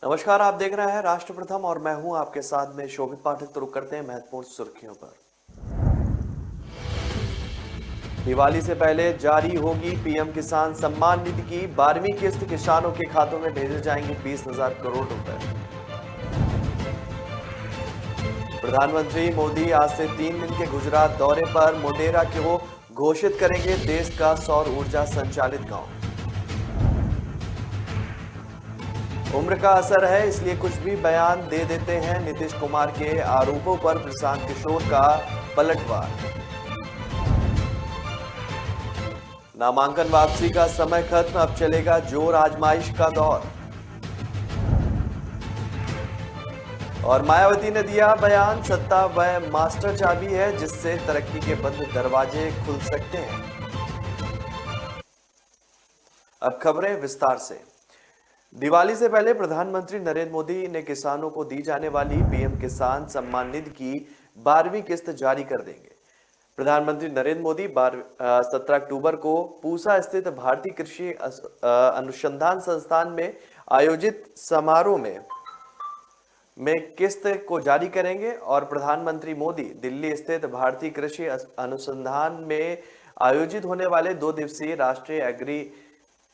नमस्कार, आप देख रहे हैं राष्ट्र प्रथम और मैं हूं आपके साथ में शोभित पाठक। तो रुक करते हैं महत्वपूर्ण सुर्खियों पर। दिवाली से पहले जारी होगी पीएम किसान सम्मान निधि की 12वीं किस्त। किसानों के खातों में भेजे जाएंगे 20,000 करोड़ रुपए। प्रधानमंत्री मोदी आज से 3 दिन के गुजरात दौरे पर। मोटेरा को घोषित करेंगे देश का सौर ऊर्जा संचालित गांव। उम्र का असर है इसलिए कुछ भी बयान दे देते हैं, नीतीश कुमार के आरोपों पर प्रशांत किशोर का पलटवार। नामांकन वापसी का समय खत्म, अब चलेगा जोर आजमाइश का दौर। और मायावती ने दिया बयान, सत्ता वह मास्टर चाबी है जिससे तरक्की के बंद दरवाजे खुल सकते हैं। अब खबरें विस्तार से। दिवाली से पहले प्रधानमंत्री नरेंद्र मोदी ने किसानों को दी जाने वाली पीएम किसान सम्मान निधि की 12वीं किस्त जारी कर देंगे। प्रधानमंत्री नरेंद्र मोदी 17 अक्टूबर को पूसा स्थित भारतीय कृषि अनुसंधान संस्थान में आयोजित समारोह में किस्त को जारी करेंगे और प्रधानमंत्री मोदी दिल्ली स्थित भारतीय कृषि अनुसंधान में आयोजित होने वाले 2 दिवसीय राष्ट्रीय एग्री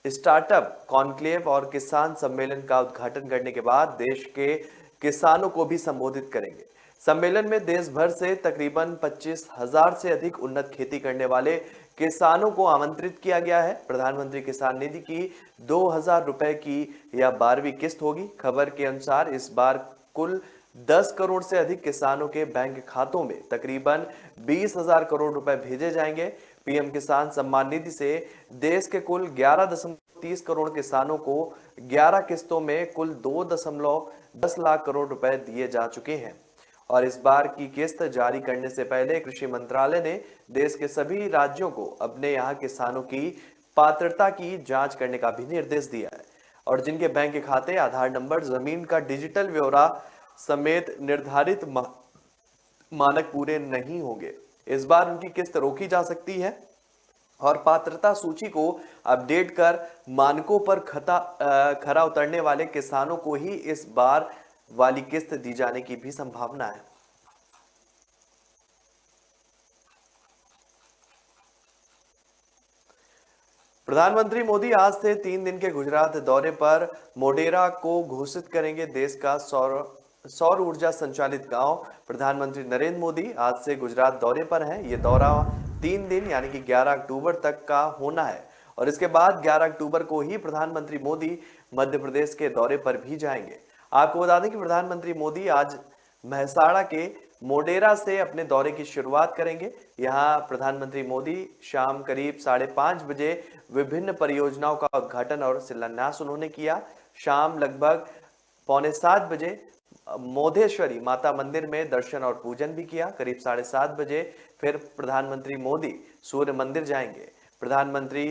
स्टार्टअप कॉन्क्लेव और किसान सम्मेलन का उद्घाटन करने के बाद देश के किसानों को भी संबोधित करेंगे। सम्मेलन में देश भर से तकरीबन 25,000 से अधिक उन्नत खेती करने वाले किसानों को आमंत्रित किया गया है। प्रधानमंत्री किसान निधि की 2,000 रुपए की यह 12वीं किस्त होगी। खबर के अनुसार इस बार कुल 10 करोड़ से अधिक किसानों के बैंक खातों में तकरीबन 20,000 करोड़ रुपए भेजे जाएंगे। पीएम किसान सम्मान निधि से देश के कुल 11.30 करोड़ किसानों को 11 किस्तों में कुल 2.10 लाख करोड़ रुपए दिए जा चुके हैं। और इस बार की किस्त जारी करने से पहले कृषि मंत्रालय ने देश के सभी राज्यों को अपने यहाँ किसानों की पात्रता की जांच करने का भी निर्देश दिया है। और जिनके बैंक के खाते, आधार नंबर, जमीन का डिजिटल ब्यौरा समेत निर्धारित मानक पूरे नहीं होंगे, इस बार उनकी किस्त रोकी जा सकती है। और पात्रता सूची को अपडेट कर मानकों पर खरा उतरने वाले किसानों को ही इस बार वाली किस्त दी जाने की भी संभावना है। प्रधानमंत्री मोदी आज से 3 दिन के गुजरात दौरे पर। मोटेरा को घोषित करेंगे देश का सौर ऊर्जा संचालित गांव। प्रधानमंत्री नरेंद्र मोदी आज से गुजरात दौरे पर हैं। ये दौरा 3 दिन यानी कि 11 अक्टूबर तक का होना है और इसके बाद 11 अक्टूबर को ही प्रधानमंत्री मोदी मध्य प्रदेश के दौरे पर भी जाएंगे। आपको बता दें कि प्रधानमंत्री मोदी आज महसाड़ा के मोटेरा से अपने दौरे की शुरुआत करेंगे। यहां प्रधानमंत्री मोदी शाम करीब 5:30 बजे विभिन्न परियोजनाओं का उद्घाटन और शिलान्यास उन्होंने किया। शाम लगभग 6:45 बजे मोधेश्वरी माता मंदिर में दर्शन और पूजन भी किया। करीब 7:30 बजे फिर प्रधानमंत्री मोदी सूर्य मंदिर जाएंगे। प्रधानमंत्री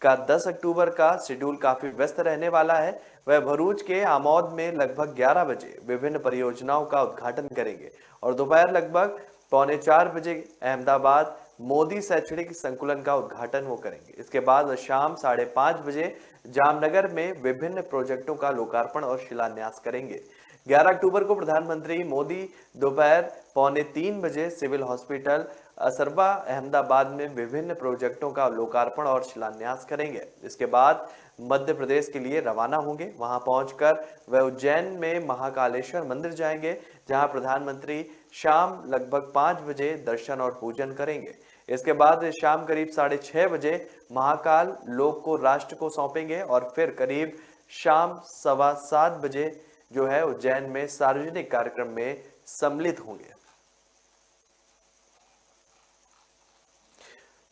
का 10 अक्टूबर का शेड्यूल काफी व्यस्त रहने वाला है। वह भरूच के आमोद में लगभग 11 बजे विभिन्न परियोजनाओं का उद्घाटन करेंगे और दोपहर लगभग 3:45 बजे अहमदाबाद मोदी शैक्षणिक संकुलन का उद्घाटन वो करेंगे। इसके बाद शाम 5:30 बजे जामनगर में विभिन्न प्रोजेक्टों का लोकार्पण और शिलान्यास करेंगे। 11 अक्टूबर को प्रधानमंत्री मोदी दोपहर 2:45 बजे सिविल हॉस्पिटल असरबा अहमदाबाद में विभिन्न प्रोजेक्टों का लोकार्पण और शिलान्यास करेंगे। इसके बाद मध्य प्रदेश के लिए रवाना होंगे। वहां पहुंचकर वह उज्जैन में महाकालेश्वर मंदिर जाएंगे, जहां प्रधानमंत्री शाम लगभग 5 बजे दर्शन और पूजन करेंगे। इसके बाद शाम करीब 6:30 बजे महाकाल लोक को राष्ट्र को सौंपेंगे और फिर करीब शाम 7:15 बजे जो है उज्जैन में सार्वजनिक कार्यक्रम में सम्मिलित होंगे।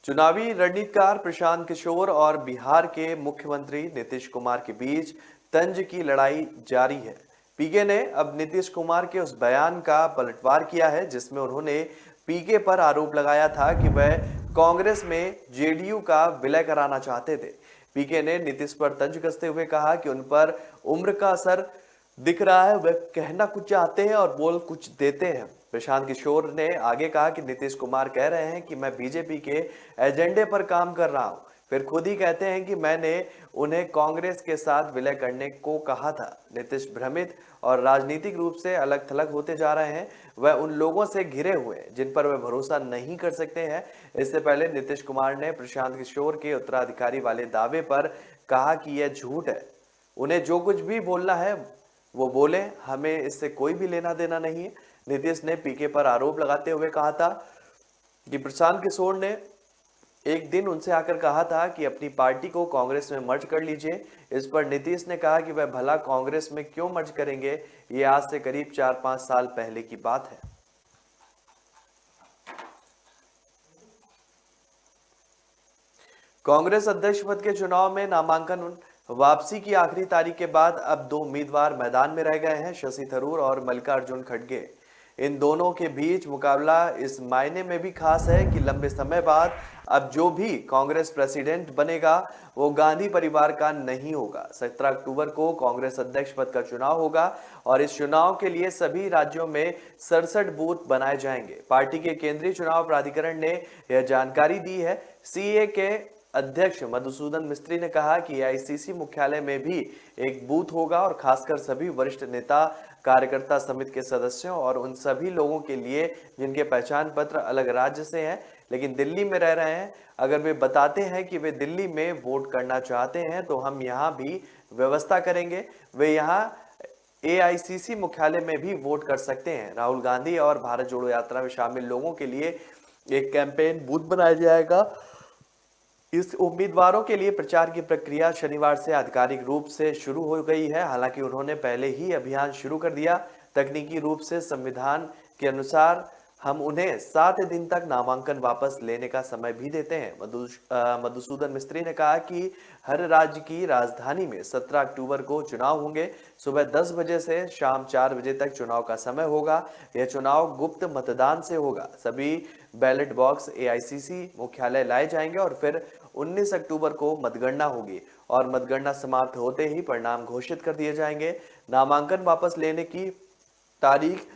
चुनावी रणनीतिकार प्रशांत किशोर और बिहार के मुख्यमंत्री नीतीश कुमार के बीच तंज की लड़ाई जारी है। पीके ने अब नीतीश कुमार के उस बयान का पलटवार किया है जिसमें उन्होंने पीके पर आरोप लगाया था कि वह कांग्रेस में जेडीयू का विलय कराना चाहते थे। पीके ने नीतीश पर तंज कसते हुए कहा कि उन पर उम्र का असर दिख रहा है, वह कहना कुछ चाहते हैं और बोल कुछ देते हैं। प्रशांत किशोर ने आगे कहा कि नीतीश कुमार कह रहे हैं कि मैं बीजेपी के एजेंडे पर काम कर रहा हूं। फिर खुद ही कहते हैं कि मैंने उन्हें कांग्रेस के साथ विलय करने को कहा था। नीतीश भ्रमित और राजनीतिक रूप से अलग थलग होते जा रहे हैं। वह उन लोगों से घिरे हुए हैं जिन पर वे भरोसा नहीं कर सकते हैं। इससे पहले नीतीश कुमार ने प्रशांत किशोर के उत्तराधिकारी वाले दावे पर कहा कि यह झूठ है। उन्हें जो कुछ भी बोलना है वो बोले, हमें इससे कोई भी लेना देना नहीं है। नीतीश ने पीके पर आरोप लगाते हुए कहा था कि प्रशांत किशोर ने एक दिन उनसे आकर कहा था कि अपनी पार्टी को कांग्रेस में मर्ज कर लीजिए। इस पर नीतीश ने कहा कि वह भला कांग्रेस में क्यों मर्ज करेंगे, ये आज से करीब 4-5 साल पहले की बात है। कांग्रेस अध्यक्ष पद के चुनाव में नामांकन वापसी की आखिरी तारीख के बाद अब दो उम्मीदवार मैदान में रह गए हैं, शशि थरूर और मल्लिकार्जुन खड़गे। इन दोनों के बीच मुकाबला इस मायने में भी खास है कि लंबे समय बाद अब जो भी कांग्रेस प्रेसिडेंट बनेगा वो गांधी परिवार का नहीं होगा। 17 अक्टूबर को कांग्रेस अध्यक्ष पद का चुनाव होगा और इस चुनाव के लिए सभी राज्यों में 67 बूथ बनाए जाएंगे। पार्टी के केंद्रीय चुनाव प्राधिकरण ने यह जानकारी दी है। सीए के अध्यक्ष मधुसूदन मिस्त्री ने कहा कि एआईसीसी मुख्यालय में भी एक बूथ होगा और खासकर सभी वरिष्ठ नेता, कार्यकर्ता समिति के सदस्यों और उन सभी लोगों के लिए जिनके पहचान पत्र अलग राज्य से हैं लेकिन दिल्ली में रह रहे हैं। अगर वे बताते हैं कि वे दिल्ली में वोट करना चाहते हैं तो हम यहाँ भी व्यवस्था करेंगे। वे यहाँ एआईसीसी मुख्यालय में भी वोट कर सकते हैं। राहुल गांधी और भारत जोड़ो यात्रा में शामिल लोगों के लिए एक कैंपेन बूथ बनाया जाएगा। इस उम्मीदवारों के लिए प्रचार की प्रक्रिया शनिवार से आधिकारिक रूप से शुरू हो गई है। हालांकि उन्होंने पहले ही अभियान शुरू कर दिया। तकनीकी रूप से संविधान के अनुसार हम उन्हें 7 दिन तक नामांकन वापस लेने का समय भी देते हैं। मधुसूदन मिस्त्री ने कहा कि हर राज्य की राजधानी में 17 अक्टूबर को चुनाव होंगे। सुबह 10 बजे से शाम 4 बजे तक चुनाव का समय होगा। यह चुनाव गुप्त मतदान से होगा। सभी बैलेट बॉक्स एआईसीसी मुख्यालय लाए जाएंगे और फिर 19 अक्टूबर को मतगणना होगी और मतगणना समाप्त होते ही परिणाम घोषित कर दिए जाएंगे। नामांकन वापस लेने की तारीख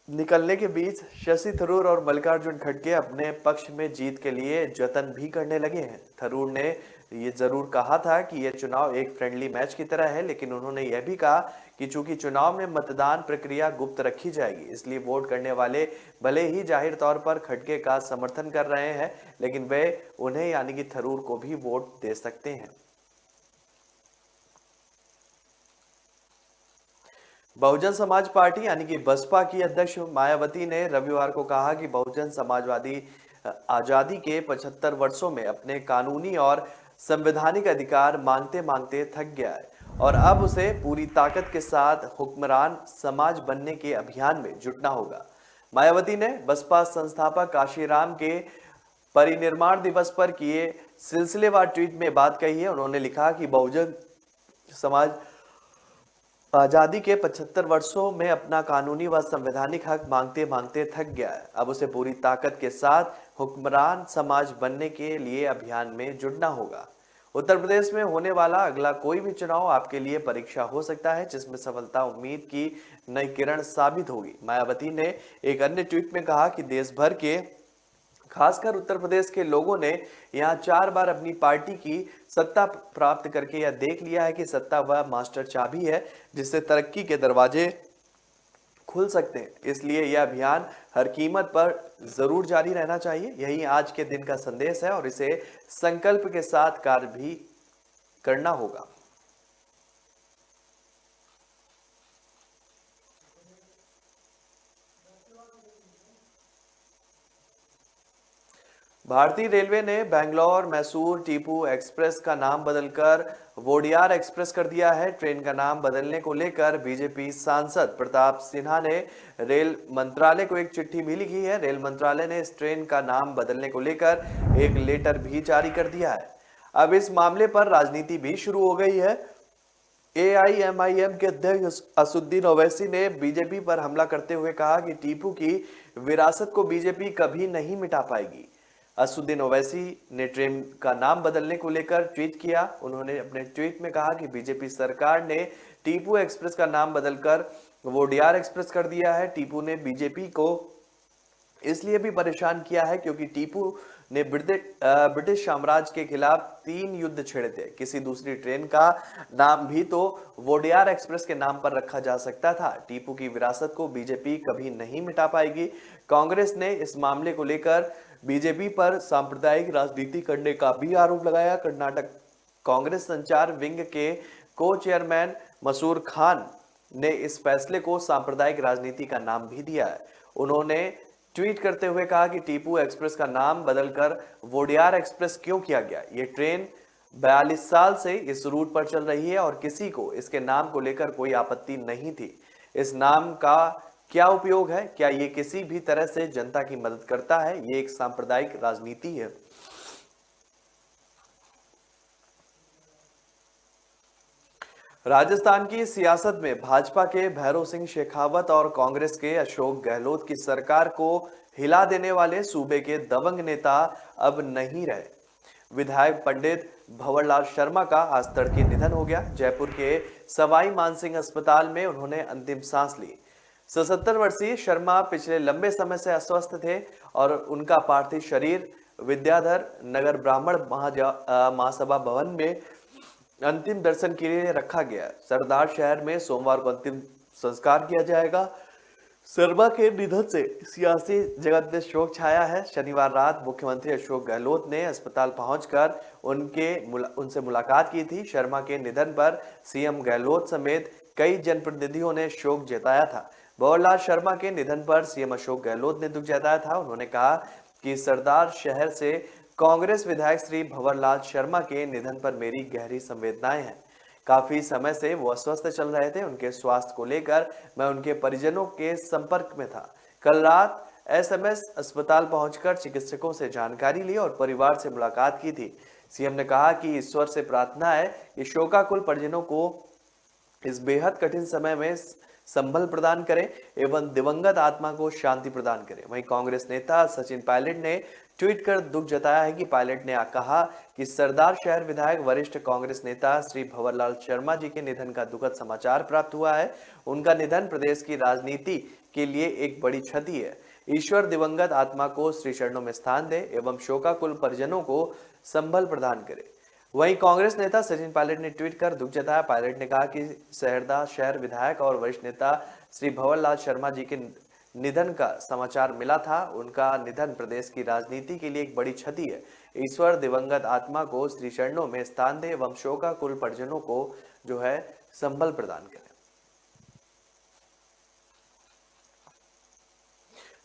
निकलने के बीच शशि थरूर और मल्लिकार्जुन खड़गे अपने पक्ष में जीत के लिए जतन भी करने लगे हैं। थरूर ने ये जरूर कहा था कि यह चुनाव एक फ्रेंडली मैच की तरह है, लेकिन उन्होंने यह भी कहा कि चूंकि चुनाव में मतदान प्रक्रिया गुप्त रखी जाएगी, इसलिए वोट करने वाले भले ही जाहिर तौर पर खड़गे का समर्थन कर रहे हैं, लेकिन वे उन्हें यानी कि थरूर को भी वोट दे सकते हैं। बहुजन समाज पार्टी यानी कि बसपा की अध्यक्ष मायावती ने रविवार को कहा कि बहुजन समाजवादी आजादी के 75 वर्षों में अपने कानूनी और संवैधानिक अधिकार मांगते मांगते थक गया है और अब उसे पूरी ताकत के साथ हुक्मरान समाज बनने के अभियान में जुटना होगा। मायावती ने बसपा संस्थापक काशीराम के परिनिर्माण दिवस पर किए सिलसिलेवार ट्वीट में बात कही है। उन्होंने लिखा कि बहुजन समाज आजादी के 75 वर्षों में अपना कानूनी व संवैधानिक हक मांगते मांगते थक गया है। अब उसे पूरी ताकत के साथ हुक्मरान समाज बनने के लिए अभियान में जुड़ना होगा। उत्तर प्रदेश में होने वाला अगला कोई भी चुनाव आपके लिए परीक्षा हो सकता है, जिसमें सफलता उम्मीद की नई किरण साबित होगी। मायावती ने एक अन्य ट्वीट में कहा कि देश भर के खासकर उत्तर प्रदेश के लोगों ने यहां 4 बार अपनी पार्टी की सत्ता प्राप्त करके यह देख लिया है कि सत्ता वह मास्टर चाबी है जिससे तरक्की के दरवाजे खुल सकते हैं। इसलिए यह अभियान हर कीमत पर जरूर जारी रहना चाहिए। यही आज के दिन का संदेश है और इसे संकल्प के साथ कार्य भी करना होगा। भारतीय रेलवे ने बैंगलोर मैसूर टीपू एक्सप्रेस का नाम बदलकर वोडियार एक्सप्रेस कर दिया है। ट्रेन का नाम बदलने को लेकर बीजेपी सांसद प्रताप सिन्हा ने रेल मंत्रालय को एक चिट्ठी भी लिखी है। रेल मंत्रालय ने इस ट्रेन का नाम बदलने को लेकर एक लेटर भी जारी कर दिया है। अब इस मामले पर राजनीति भी शुरू हो गई है। एआईएमआईएम के अध्यक्ष असुद्दीन ओवैसी ने बीजेपी पर हमला करते हुए कहा कि टीपू की विरासत को बीजेपी कभी नहीं मिटा पाएगी। असुद्दीन ओवैसी ने ट्रेन का नाम बदलने को लेकर ट्वीट किया। उन्होंने अपने ट्वीट में कहा कि बीजेपी सरकार ने टीपू एक्सप्रेस का नाम बदलकर वोडियार एक्सप्रेस कर दिया है। टीपू ने बीजेपी को इसलिए भी परेशान किया है क्योंकि टीपू ने ब्रिटिश साम्राज्य के खिलाफ 3 युद्ध छेड़े थे। किसी दूसरी ट्रेन का नाम भी तो वोडियार एक्सप्रेस के नाम पर रखा जा सकता था। टीपू की विरासत को बीजेपी कभी नहीं मिटा पाएगी। कांग्रेस ने इस मामले को लेकर बीजेपी पर सांप्रदायिक राजनीति करने का भी आरोप लगाया। कर्नाटक कांग्रेस संचार विंग के को चेयरमैन मसूर खान ने इस फैसले को सांप्रदायिक राजनीति का नाम भी दिया है। उन्होंने ट्वीट करते हुए कहा कि टीपू एक्सप्रेस का नाम बदलकर वोडियार एक्सप्रेस क्यों किया गया। ये ट्रेन 42 साल से इस रूट पर चल रही है और किसी को इसके नाम को लेकर कोई आपत्ति नहीं थी। इस नाम का क्या उपयोग है? क्या ये किसी भी तरह से जनता की मदद करता है? ये एक सांप्रदायिक राजनीति है। राजस्थान की सियासत में भाजपा के भैरव सिंह शेखावत और कांग्रेस के अशोक गहलोत की सरकार को हिला देने वाले सूबे के दबंग नेता अब नहीं रहे। विधायक पंडित भंवरलाल शर्मा का आज तड़के निधन हो गया। जयपुर के सवाई मानसिंह अस्पताल में उन्होंने अंतिम सांस ली। 77 वर्षीय शर्मा पिछले लंबे समय से अस्वस्थ थे और उनका पार्थिव शरीर विद्याधर नगर ब्राह्मण महासभा भवन में अंतिम दर्शन के लिए रखा गया। सरदार शहर में सोमवार को अंतिम संस्कार किया जाएगा। शर्मा के निधन से सियासी जगत में शोक छाया है। शनिवार रात मुख्यमंत्री अशोक गहलोत ने अस्पताल पहुंचकर उनसे मुलाकात की थी। शर्मा के निधन पर सीएम गहलोत समेत कई जनप्रतिनिधियों ने शोक जताया था। भंवरलाल शर्मा के निधन पर सीएम अशोक गहलोत ने दुख जताया था। उन्होंने कहा कि सरदार शहर से कांग्रेस विधायक श्री भंवरलाल शर्मा के निधन पर मेरी गहरी संवेदनाएं हैं। काफी समय से वो अस्वस्थ चल रहे थे। उनके स्वास्थ्य को लेकर मैं उनके परिजनों के संपर्क में था। कल रात एसएमएस अस्पताल पहुंचकर चिकित्सकों से जानकारी ली और परिवार से मुलाकात की थी। सीएम ने कहा कि ईश्वर से प्रार्थना है कि शोकाकुल परिजनों को इस बेहद कठिन समय में संबल प्रदान करें एवं दिवंगत आत्मा को शांति प्रदान करें। वहीं कांग्रेस नेता सचिन पायलट ने ट्वीट कर दुख जताया है कि पायलट ने कहा कि सरदार शहर विधायक वरिष्ठ कांग्रेस नेता श्री भंवरलाल शर्मा जी के निधन का दुखद समाचार प्राप्त हुआ है। उनका निधन प्रदेश की राजनीति के लिए एक बड़ी क्षति है। ईश्वर दिवंगत आत्मा को श्री चरणों में स्थान दे एवं शोकाकुल परिजनों को संबल प्रदान करे। वहीं कांग्रेस नेता सचिन पायलट ने ट्वीट कर दुख जताया। पायलट ने कहा कि सरदार शहर विधायक और वरिष्ठ नेता श्री भंवरलाल शर्मा जी के निधन का समाचार मिला था। उनका निधन प्रदेश की राजनीति के लिए एक बड़ी क्षति है। ईश्वर दिवंगत आत्मा को श्री चरणों में स्थान दे एवं शोकाकुल परिजनों को जो है संबल प्रदान करे।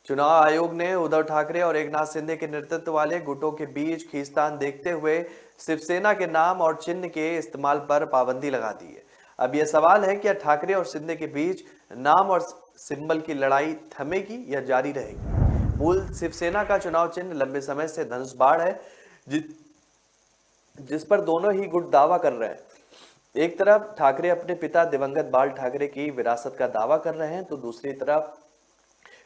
चुनाव आयोग ने उद्धव ठाकरे और एकनाथ शिंदे के नेतृत्व वाले गुटों के बीच खींचतान देखते हुए शिवसेना के नाम और चिन्ह के इस्तेमाल पर पाबंदी लगा दी है। अब यह सवाल है कि ठाकरे और शिंदे के बीच नाम और सिंबल की लड़ाई थमेगी या जारी रहेगी। मूल शिवसेना का चुनाव चिन्ह लंबे समय से धनुष बाण है, जिस पर दोनों ही गुट दावा कर रहे हैं। एक तरफ ठाकरे अपने पिता दिवंगत बाल ठाकरे की विरासत का दावा कर रहे हैं तो दूसरी तरफ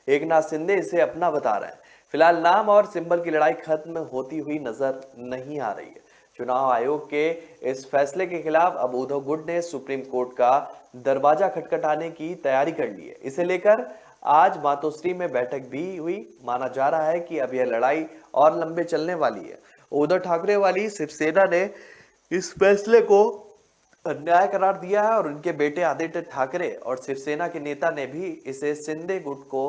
एकनाथ शिंदे इसे अपना बता रहे हैं। फिलहाल नाम और सिंबल की लड़ाई खत्म होती हुई नजर नहीं आ रही है। चुनाव आयोग के इस फैसले के खिलाफ अब उद्धव गुट ने सुप्रीम कोर्ट का दरवाजा खटखटाने की तैयारी कर ली है। इसे लेकर आज मातोश्री में बैठक भी हुई। माना जा रहा है कि अब यह लड़ाई और लंबे चलने वाली है। उद्धव ठाकरे वाली शिवसेना ने इस फैसले को अन्याय करार दिया है और उनके बेटे आदित्य ठाकरे और शिवसेना के नेता ने भी इसे शिंदे गुट को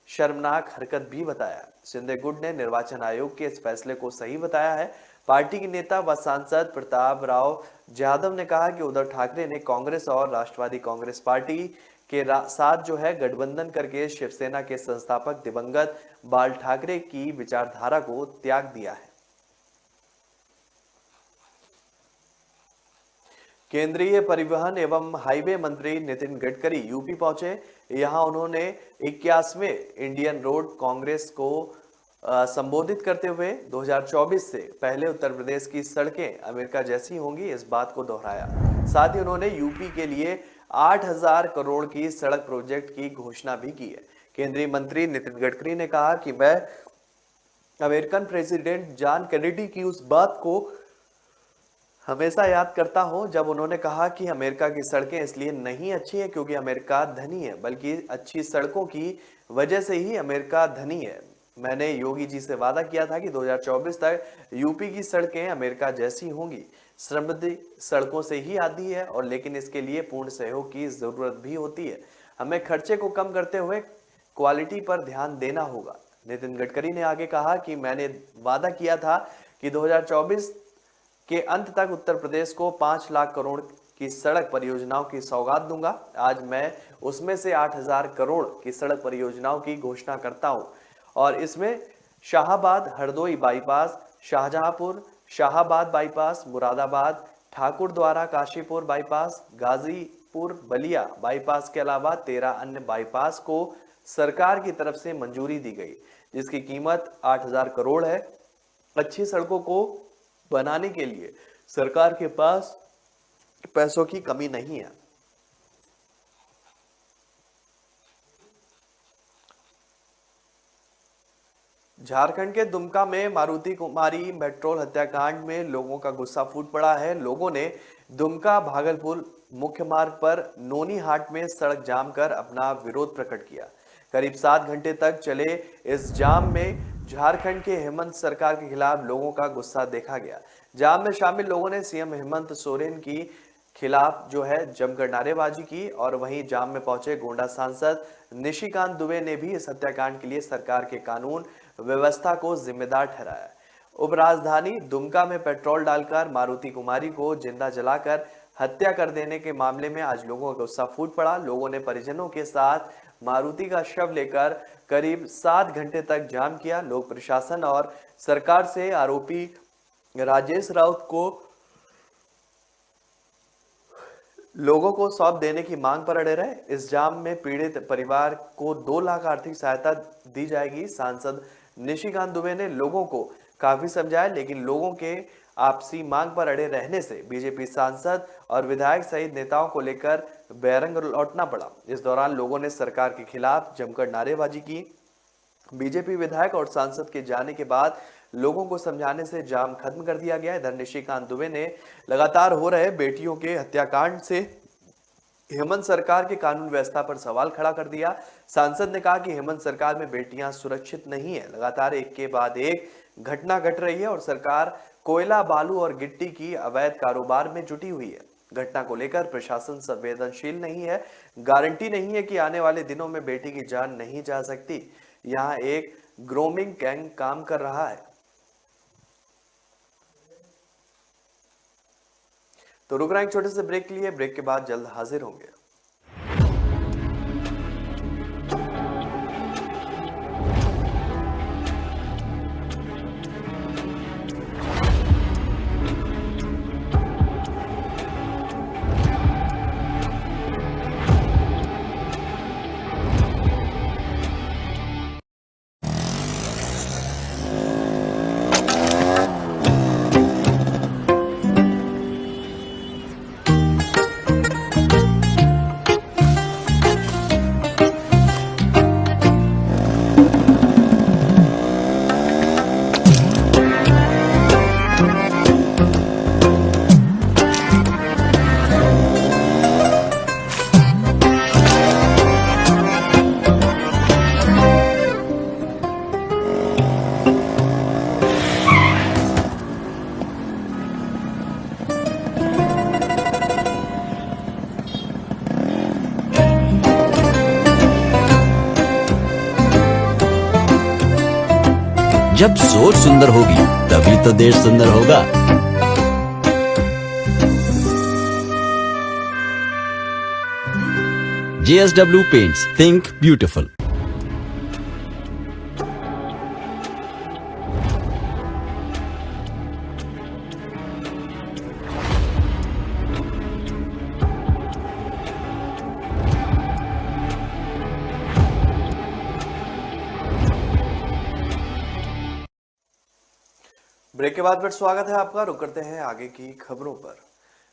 शर्मनाक हरकत भी बताया। शिंदे गुट ने निर्वाचन आयोग के इस फैसले को सही बताया है। पार्टी के नेता व सांसद प्रताप राव यादव ने कहा कि उद्धव ठाकरे ने कांग्रेस और राष्ट्रवादी कांग्रेस पार्टी के साथ जो है गठबंधन करके शिवसेना के संस्थापक दिवंगत बाल ठाकरे की विचारधारा को त्याग दिया है। केंद्रीय परिवहन एवं हाईवे मंत्री नितिन गडकरी यूपी पहुंचे। यहां उन्होंने 81वें इंडियन रोड कांग्रेस को संबोधित करते हुए 2024 से पहले उत्तर प्रदेश की सड़कें अमेरिका जैसी होंगी इस बात को दोहराया। साथ ही उन्होंने यूपी के लिए 8000 करोड़ की सड़क प्रोजेक्ट की घोषणा भी की है। केंद्रीय मंत्री नितिन गडकरी ने कहा कि मैं अमेरिकन प्रेसिडेंट जॉन केनेडी की उस बात को हमेशा याद करता हूं जब उन्होंने कहा कि अमेरिका की सड़कें इसलिए नहीं अच्छी है क्योंकि अमेरिका धनी है, बल्कि अच्छी सड़कों की वजह से ही अमेरिका धनी है। मैंने योगी जी से वादा किया था कि 2024 तक यूपी की सड़कें अमेरिका जैसी होंगी। समृद्धि सड़कों से ही आती है और लेकिन इसके लिए पूर्ण सहयोग की जरूरत भी होती है। हमें खर्चे को कम करते हुए क्वालिटी पर ध्यान देना होगा। नितिन गडकरी ने आगे कहा कि मैंने वादा किया था कि 2024 के अंत तक उत्तर प्रदेश को 5 लाख करोड़ की सड़क परियोजनाओं की सौगात दूंगा। आज मैं उसमें से 8,000 करोड़ की सड़क परियोजनाओं की घोषणा करता हूं और इसमें शाहाबाद हरदोई बाईपास, शाहजहांपुर शाहाबाद बाईपास, मुरादाबाद ठाकुर द्वारा काशीपुर बाईपास, गाजीपुर बलिया बाईपास के अलावा 13 अन्य बाईपास को सरकार की तरफ से मंजूरी दी गई, जिसकी कीमत 8,000 करोड़ है। अच्छी सड़कों को बनाने के लिए सरकार के पास पैसों की कमी नहीं है। झारखंड के दुमका में मारुति कुमारी पेट्रोल हत्याकांड में लोगों का गुस्सा फूट पड़ा है। लोगों ने दुमका भागलपुर मुख्य मार्ग पर नोनी हाट में सड़क जाम कर अपना विरोध प्रकट किया। करीब 7 घंटे तक चले इस जाम में झारखंड के हेमंत सरकार के खिलाफ लोगों का गुस्सा देखा गया। जाम में शामिल लोगों ने सीएम हेमंत सोरेन की खिलाफ जो है जमकर नारेबाजी की और वहीं जाम में पहुंचे गोंडा सांसद निशिकांत दुबे ने भी इस हत्याकांड के लिए सरकार के कानून व्यवस्था को जिम्मेदार ठहराया। उपराजधानी दुमका में पेट्रोल डालकर मारुति कुमारी को जिंदा जलाकर हत्या कर देने के मामले में आज लोगों का गुस्सा फूट पड़ा। लोगों ने परिजनों के साथ मारुति का शव लेकर करीब 7 घंटे तक जाम किया। लोग प्रशासन और सरकार से आरोपी राजेश राउत को लोगों को सौंप देने की मांग पर अड़े रहे। इस जाम में पीड़ित परिवार को 2 लाख आर्थिक सहायता दी जाएगी। सांसद निशिकांत दुबे ने लोगों को काफी समझाया, लेकिन लोगों के आपसी मांग पर अड़े रहने से बीजेपी सांसद और विधायक सहित नेताओं को लेकर बैरंग लौटना पड़ा। इस दौरान लोगों ने सरकार के खिलाफ जमकर नारेबाजी की। बीजेपी विधायक और सांसद के जाने के बाद लोगों को समझाने से जाम खत्म कर दिया गया। इधर निशिकांत दुबे ने लगातार हो रहे बेटियों के हत्याकांड से हेमंत सरकार के कानून व्यवस्था पर सवाल खड़ा कर दिया। सांसद ने कहा कि हेमंत सरकार में बेटियां सुरक्षित नहीं है। लगातार एक के बाद एक घटना घट रही है और सरकार कोयला, बालू और गिट्टी की अवैध कारोबार में जुटी हुई है। घटना को लेकर प्रशासन संवेदनशील नहीं है। गारंटी नहीं है कि आने वाले दिनों में बेटी की जान नहीं जा सकती। यहाँ एक ग्रोमिंग गैंग काम कर रहा है। तो रुक रहे हैं एक छोटे से ब्रेक के लिए। ब्रेक के बाद जल्द हाजिर होंगे। जब सोच सुंदर होगी तभी तो देश सुंदर होगा। JSW Paints, think beautiful। Break के बाद फिर स्वागत है आपका। रुक करते हैं आगे की खबरों पर।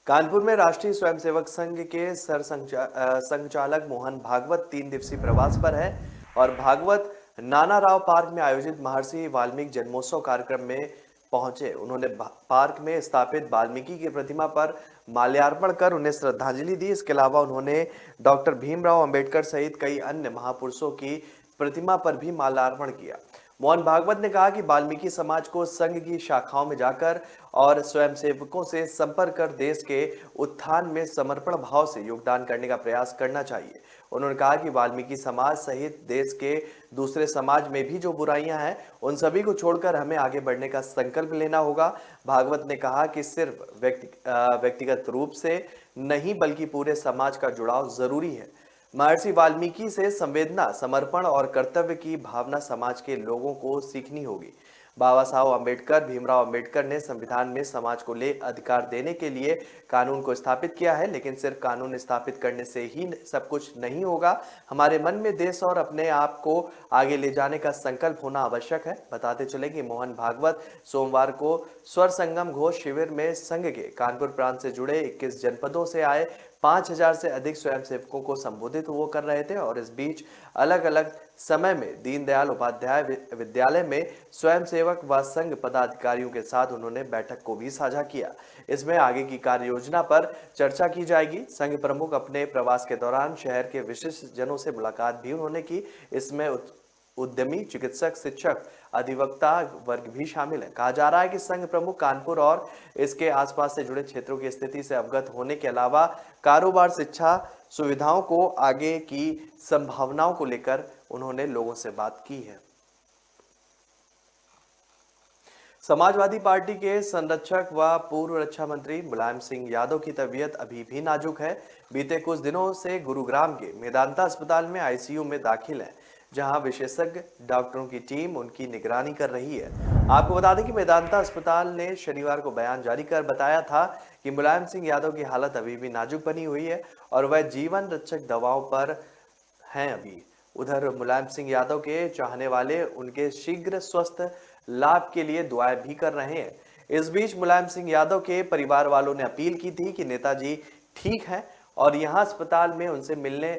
कानपुर में राष्ट्रीय स्वयंसेवक संघ के संचालक मोहन भागवत 3 दिवसीय प्रवास पर है और भागवत नाना राव पार्क में आयोजित महर्षि वाल्मीकि जन्मोत्सव कार्यक्रम में पहुंचे। उन्होंने पार्क में स्थापित वाल्मीकि की प्रतिमा पर माल्यार्पण कर उन्हें श्रद्धांजलि दी। इसके अलावा उन्होंने डॉक्टर भीमराव अंबेडकर सहित कई अन्य महापुरुषों की प्रतिमा पर भी माल्यार्पण किया। मोहन भागवत ने कहा कि वाल्मीकि समाज को संघ की शाखाओं में जाकर और स्वयंसेवकों से संपर्क कर देश के उत्थान में समर्पण भाव से योगदान करने का प्रयास करना चाहिए। उन्होंने कहा कि वाल्मीकि समाज सहित देश के दूसरे समाज में भी जो बुराइयां हैं उन सभी को छोड़कर हमें आगे बढ़ने का संकल्प लेना होगा। भागवत ने कहा कि सिर्फ व्यक्तिगत रूप से नहीं बल्कि पूरे समाज का जुड़ाव जरूरी है। महर्षि वाल्मीकि से संवेदना, समर्पण और कर्तव्य की भावना समाज के लोगों को सीखनी होगी। बाबा साहब अम्बेडकर, भीमराव अम्बेडकर ने संविधान में समाज को ले अधिकार देने के लिए कानून को स्थापित किया है, लेकिन सिर्फ कानून स्थापित करने से ही सब कुछ नहीं होगा। हमारे मन में देश और अपने आप को आगे ले जाने का संकल्प होना आवश्यक है। बताते चले कि मोहन भागवत सोमवार को स्वर संगम घोष शिविर में संघ के कानपुर प्रांत से जुड़े 21 जनपदों से आए 5000 से अधिक स्वयंसेवकों को संबोधित वो कर रहे थे और इस बीच अलग अलग समय में दीनदयाल उपाध्याय विद्यालय में स्वयंसेवक व संघ पदाधिकारियों के साथ उन्होंने बैठक को भी साझा किया। इसमें आगे की कार्य योजना पर चर्चा की जाएगी। संघ प्रमुख अपने प्रवास के दौरान शहर के विशिष्ट जनों से मुलाकात भी उन्होंने की। इसमें उद्यमी, चिकित्सक, शिक्षक, अधिवक्ता वर्ग भी शामिल है। कहा जा रहा है कि संघ प्रमुख कानपुर और इसके आसपास से जुड़े क्षेत्रों की स्थिति से अवगत होने के अलावा कारोबार, शिक्षा, सुविधाओं को आगे की संभावनाओं को लेकर उन्होंने लोगों से बात की है। समाजवादी पार्टी के संरक्षक व पूर्व रक्षा मंत्री मुलायम सिंह यादव की तबीयत अभी भी नाजुक है। बीते कुछ दिनों से गुरुग्राम के मेदांता अस्पताल में आईसीयू में दाखिल है, जहां विशेषज्ञ डॉक्टरों की टीम उनकी निगरानी कर रही है। आपको बता दें कि मेदांता अस्पताल ने शनिवार को बयान जारी कर बताया था कि मुलायम सिंह यादव की हालत अभी भी नाजुक बनी हुई है और वह जीवन रक्षक दवाओं पर हैं अभी। उधर मुलायम सिंह यादव के चाहने वाले उनके शीघ्र स्वस्थ लाभ के लिए दुआएं भी कर रहे हैं। इस बीच मुलायम सिंह यादव के परिवार वालों ने अपील की थी कि नेताजी ठीक हैं और यहां अस्पताल में उनसे मिलने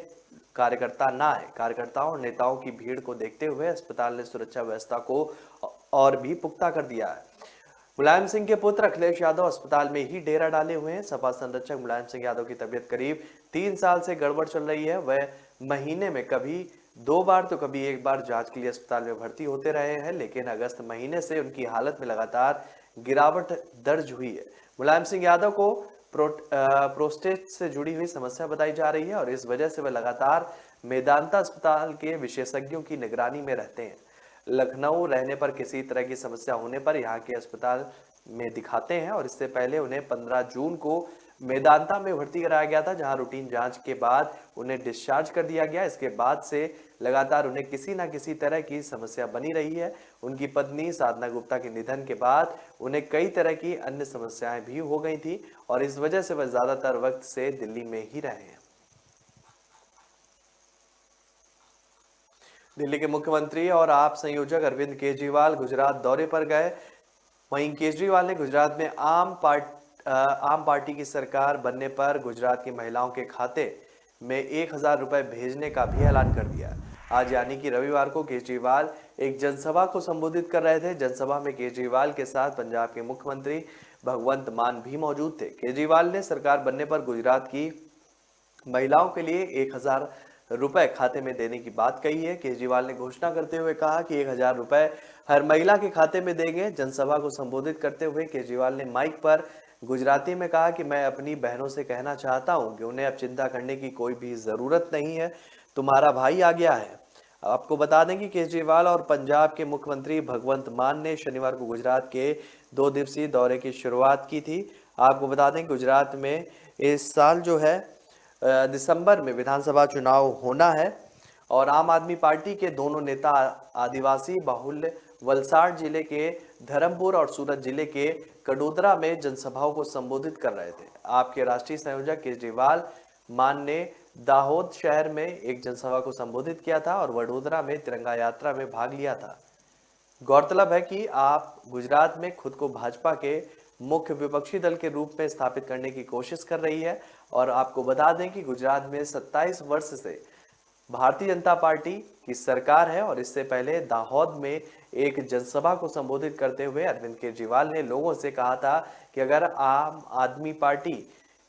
कार्यकर्ता ना आए। कार्यकर्ताओं और नेताओं की भीड़ को देखते हुए अस्पताल ने सुरक्षा व्यवस्था को और भी पुख्ता कर दिया है। मुलायम सिंह के पुत्र अखिलेश यादव अस्पताल में ही डेरा डाले हुए हैं। सपा संरक्षक मुलायम सिंह यादव की तबीयत करीब 3 साल से गड़बड़ चल रही है। वह महीने में कभी 2 बार तो कभी 1 बार जांच के लिए अस्पताल में भर्ती होते रहे हैं, लेकिन अगस्त महीने से उनकी हालत में लगातार गिरावट दर्ज हुई है। मुलायम सिंह यादव को प्रोस्टेट से जुड़ी हुई समस्या बताई जा रही है और इस वजह से वह लगातार मेदांता अस्पताल के विशेषज्ञों की निगरानी में रहते हैं। लखनऊ रहने पर किसी तरह की समस्या होने पर यहाँ के अस्पताल में दिखाते हैं और इससे पहले उन्हें 15 जून को मेदांता में भर्ती कराया गया था, जहां रूटीन जांच के बाद उन्हें डिस्चार्ज कर दिया गया। इसके बाद से लगातार उन्हें किसी न किसी तरह की समस्या बनी रही है। उनकी पत्नी साधना गुप्ता के निधन के बाद उन्हें कई तरह की अन्य समस्याएं भी हो गई थी और इस वजह से वह ज्यादातर वक्त से दिल्ली में ही रहे हैं। दिल्ली के मुख्यमंत्री और आप संयोजक अरविंद केजरीवाल गुजरात दौरे पर गए। वहीं केजरीवाल ने गुजरात में आम पार्टी की सरकार बनने पर गुजरात की महिलाओं के खाते में 1000 रुपए भेजने का भी ऐलान कर दिया। आज यानी कि रविवार को केजरीवाल एक जनसभा को संबोधित कर रहे थे। जनसभा में केजरीवाल के साथ पंजाब के मुख्यमंत्री भगवंत मान भी मौजूद थे। केजरीवाल ने सरकार बनने पर गुजरात की महिलाओं के लिए 1000 रुपए खाते में देने की बात कही है। केजरीवाल ने घोषणा करते हुए कहा कि 1000 रुपए हर महिला के खाते में देंगे। जनसभा को संबोधित करते हुए केजरीवाल ने माइक पर गुजराती में कहा कि मैं अपनी बहनों से कहना चाहता हूं कि उन्हें अब चिंता करने की कोई भी जरूरत नहीं है, तुम्हारा भाई आ गया है। आपको बता दें कि केजरीवाल और पंजाब के मुख्यमंत्री भगवंत मान ने शनिवार को गुजरात के 2 दिवसीय दौरे की शुरुआत की थी। आपको बता दें गुजरात में इस साल जो है दिसंबर में विधानसभा चुनाव होना है और आम आदमी पार्टी के दोनों नेता आदिवासी बाहुल्य वलसाड़ जिले के धर्मपुर और सूरत जिले के कडोदरा में जनसभाओं को संबोधित कर रहे थे। आपके राष्ट्रीय संयोजक केजरीवाल मान ने दाहोद शहर में एक जनसभा को संबोधित किया था और वडोदरा में तिरंगा यात्रा में भाग लिया था। गौरतलब है कि आप गुजरात में खुद को भाजपा के मुख्य विपक्षी दल के रूप में स्थापित करने की कोशिश कर रही है और आपको बता दें कि गुजरात में 27 वर्ष से भारतीय जनता पार्टी की सरकार है और इससे पहले दाहोद में एक जनसभा को संबोधित करते हुए अरविंद केजरीवाल ने लोगों से कहा था कि अगर आम आदमी पार्टी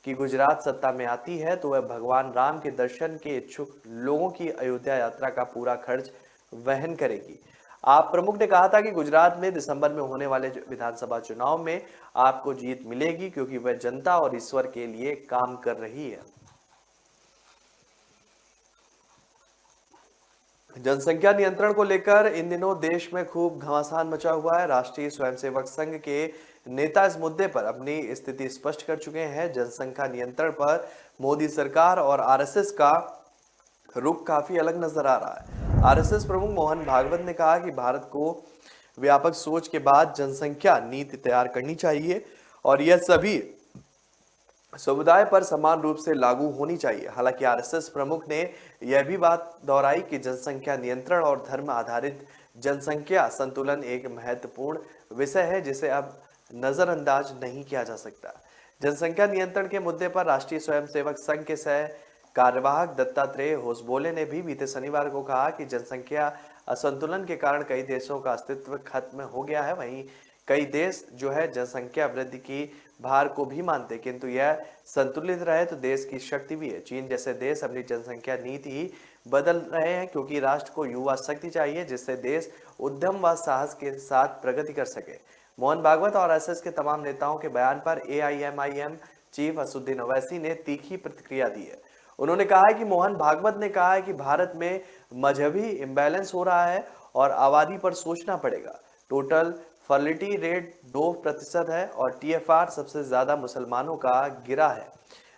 की गुजरात सत्ता में आती है तो वह भगवान राम के दर्शन के इच्छुक लोगों की अयोध्या यात्रा का पूरा खर्च वहन करेगी। आप प्रमुख ने कहा था कि गुजरात में दिसंबर में होने वाले विधानसभा चुनाव में आपको जीत मिलेगी क्योंकि वह जनता और ईश्वर के लिए काम कर रही है। जनसंख्या नियंत्रण को लेकर इन दिनों देश में खूब घमासान मचा हुआ है। राष्ट्रीय स्वयंसेवक संघ के नेता इस मुद्दे पर अपनी स्थिति स्पष्ट कर चुके हैं। जनसंख्या नियंत्रण पर मोदी सरकार और आरएसएस का रुख काफी अलग नजर आ रहा है। आरएसएस प्रमुख मोहन भागवत ने कहा कि भारत को व्यापक सोच के बाद जनसंख्या नीति तैयार करनी चाहिए और यह सभी समुदाय पर समान रूप से लागू होनी चाहिए। हालांकि आरएसएस प्रमुख ने यह भी बात दोहराई कि जनसंख्या नियंत्रण और धर्म आधारित जनसंख्या संतुलन एक महत्वपूर्ण विषय है जिसे अब नजरअंदाज नहीं किया जा सकता। जनसंख्या नियंत्रण के मुद्दे पर राष्ट्रीय स्वयंसेवक संघ के सह कार्यवाहक दत्तात्रेय होसबोले ने भी बीते शनिवार को कहा कि जनसंख्या असंतुलन के कारण कई देशों का अस्तित्व खत्म हो गया है। वहीं कई देश जो है जनसंख्या वृद्धि की भार को भी मानते, किंतु यह संतुलित रहे तो देश की शक्ति भी है। चीन जैसे देश अपनी जनसंख्या नीति ही बदल रहे हैं क्योंकि राष्ट्र को युवा शक्ति चाहिए जिससे देश उद्यम व साहस के साथ प्रगति कर सके। मोहन भागवत और एसएस के तमाम नेताओं के बयान पर एआईएमआईएम चीफ असदुद्दीन ओवैसी ने तीखी प्रतिक्रिया दी है। उन्होंने कहा है कि मोहन भागवत ने कहा है कि भारत में मजहबी इम्बैलेंस हो रहा है और आबादी पर सोचना पड़ेगा। टोटल फर्टिलिटी रेट 2% है और टीएफआर सबसे ज्यादा मुसलमानों का गिरा है।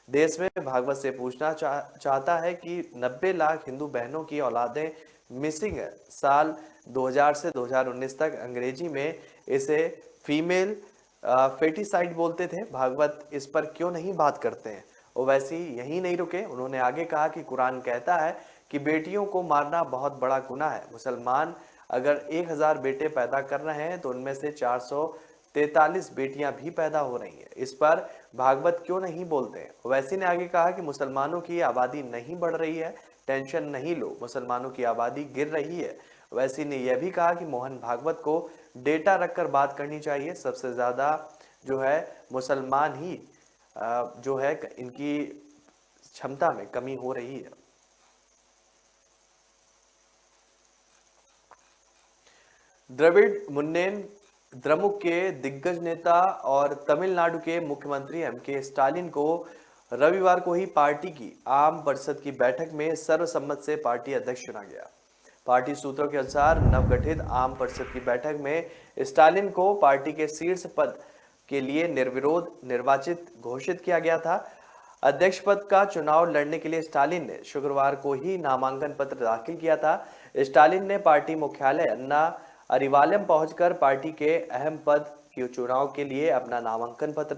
देश में भागवत से पूछना चाहता है कि 90 लाख हिंदू बहनों की औलादें मिसिंग है। साल 2000 से 2019 तक अंग्रेजी में इसे फीमेल फेटिसाइड बोलते थे। भागवत इस पर क्यों नहीं बात करते हैं? ओवैसी यही नहीं रुके, उन्होंने आगे कहा कि कुरान कहता है कि बेटियों को मारना बहुत बड़ा गुनाह है। मुसलमान अगर 1000 बेटे पैदा कर रहे हैं तो उनमें से 443 बेटियां भी पैदा हो रही हैं। इस पर भागवत क्यों नहीं बोलते हैं? ओवैसी ने आगे कहा कि मुसलमानों की आबादी नहीं बढ़ रही है, टेंशन नहीं लो, मुसलमानों की आबादी गिर रही है। ओवैसी ने यह भी कहा कि मोहन भागवत को डेटा रखकर बात करनी चाहिए। सबसे ज्यादा जो है मुसलमान ही जो है इनकी क्षमता में कमी हो रही है। द्रविड़ मुन्नेन द्रमुक के दिग्गज नेता और तमिलनाडु के मुख्यमंत्री एमके स्टालिन को रविवार को ही पार्टी की आम परिषद की बैठक में सर्वसम्मत से पार्टी अध्यक्ष चुना गया। पार्टी सूत्रों के अनुसार नवगठित आम परिषद की बैठक में स्टालिन को पार्टी के शीर्ष पद के लिए निर्विरोध निर्वाचित घोषित किया गया था। अध्यक्ष पद का चुनाव लड़ने के लिए स्टालिन ने शुक्रवार को ही नामांकन पत्र दाखिल किया था। स्टालिन ने पार्टी मुख्यालय अन्ना अरिवालम पहुंचकर पार्टी के अहम पद के चुनाव के लिए अपना नामांकन पत्र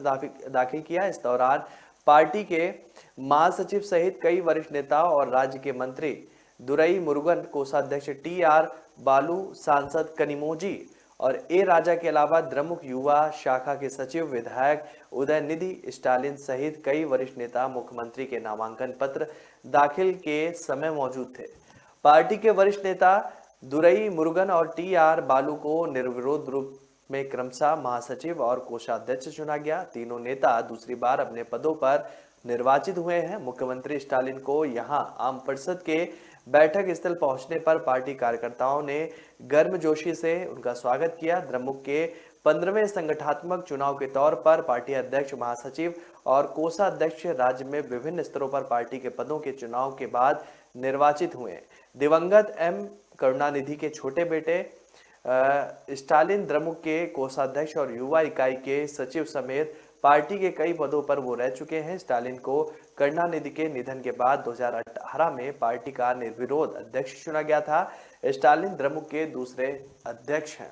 दाखिल किया। इस दौरान पार्टी के महासचिव सहित कई वरिष्ठ नेता और राज्य के मंत्री दुरई मुरुगन, कोषाध्यक्ष टीआर बालू, सांसद कनिमोजी और ए राजा के अलावा द्रमुक युवा शाखा के सचिव विधायक उदयनिधि स्टालिन सहित कई वरिष्ठ नेता मुख्यमंत्री के नामांकन पत्र दाखिल के समय मौजूद थे। पार्टी के वरिष्ठ नेता दुरई मुरुगन और टीआर बालू को निर्विरोध रूप में क्रमशः महासचिव और कोषाध्यक्ष चुना गया। तीनों नेता दूसरी बार अपने पदों पर निर्वाचित हुए हैं। मुख्यमंत्री स्टालिन को यहां आम परिषद के बैठक स्थल पहुंचने पर पार्टी कार्यकर्ताओं ने गर्मजोशी से उनका स्वागत किया। द्रमुक के 15वें संगठनात्मक चुनाव के तौर पर पार्टी अध्यक्ष, महासचिव और कोषाध्यक्ष राज्य में विभिन्न स्तरों पर पार्टी के पदों के चुनाव के बाद निर्वाचित हुए। दिवंगत एम करुणानिधि के छोटे बेटे स्टालिन द्रमुक के कोषाध्यक्ष और युवा इकाई के सचिव समेत पार्टी के कई पदों पर वो रह चुके हैं। स्टालिन को करुणानिधि के निधन के बाद 2018 में पार्टी का निर्विरोध अध्यक्ष चुना गया था। स्टालिन द्रमुक के दूसरे अध्यक्ष हैं।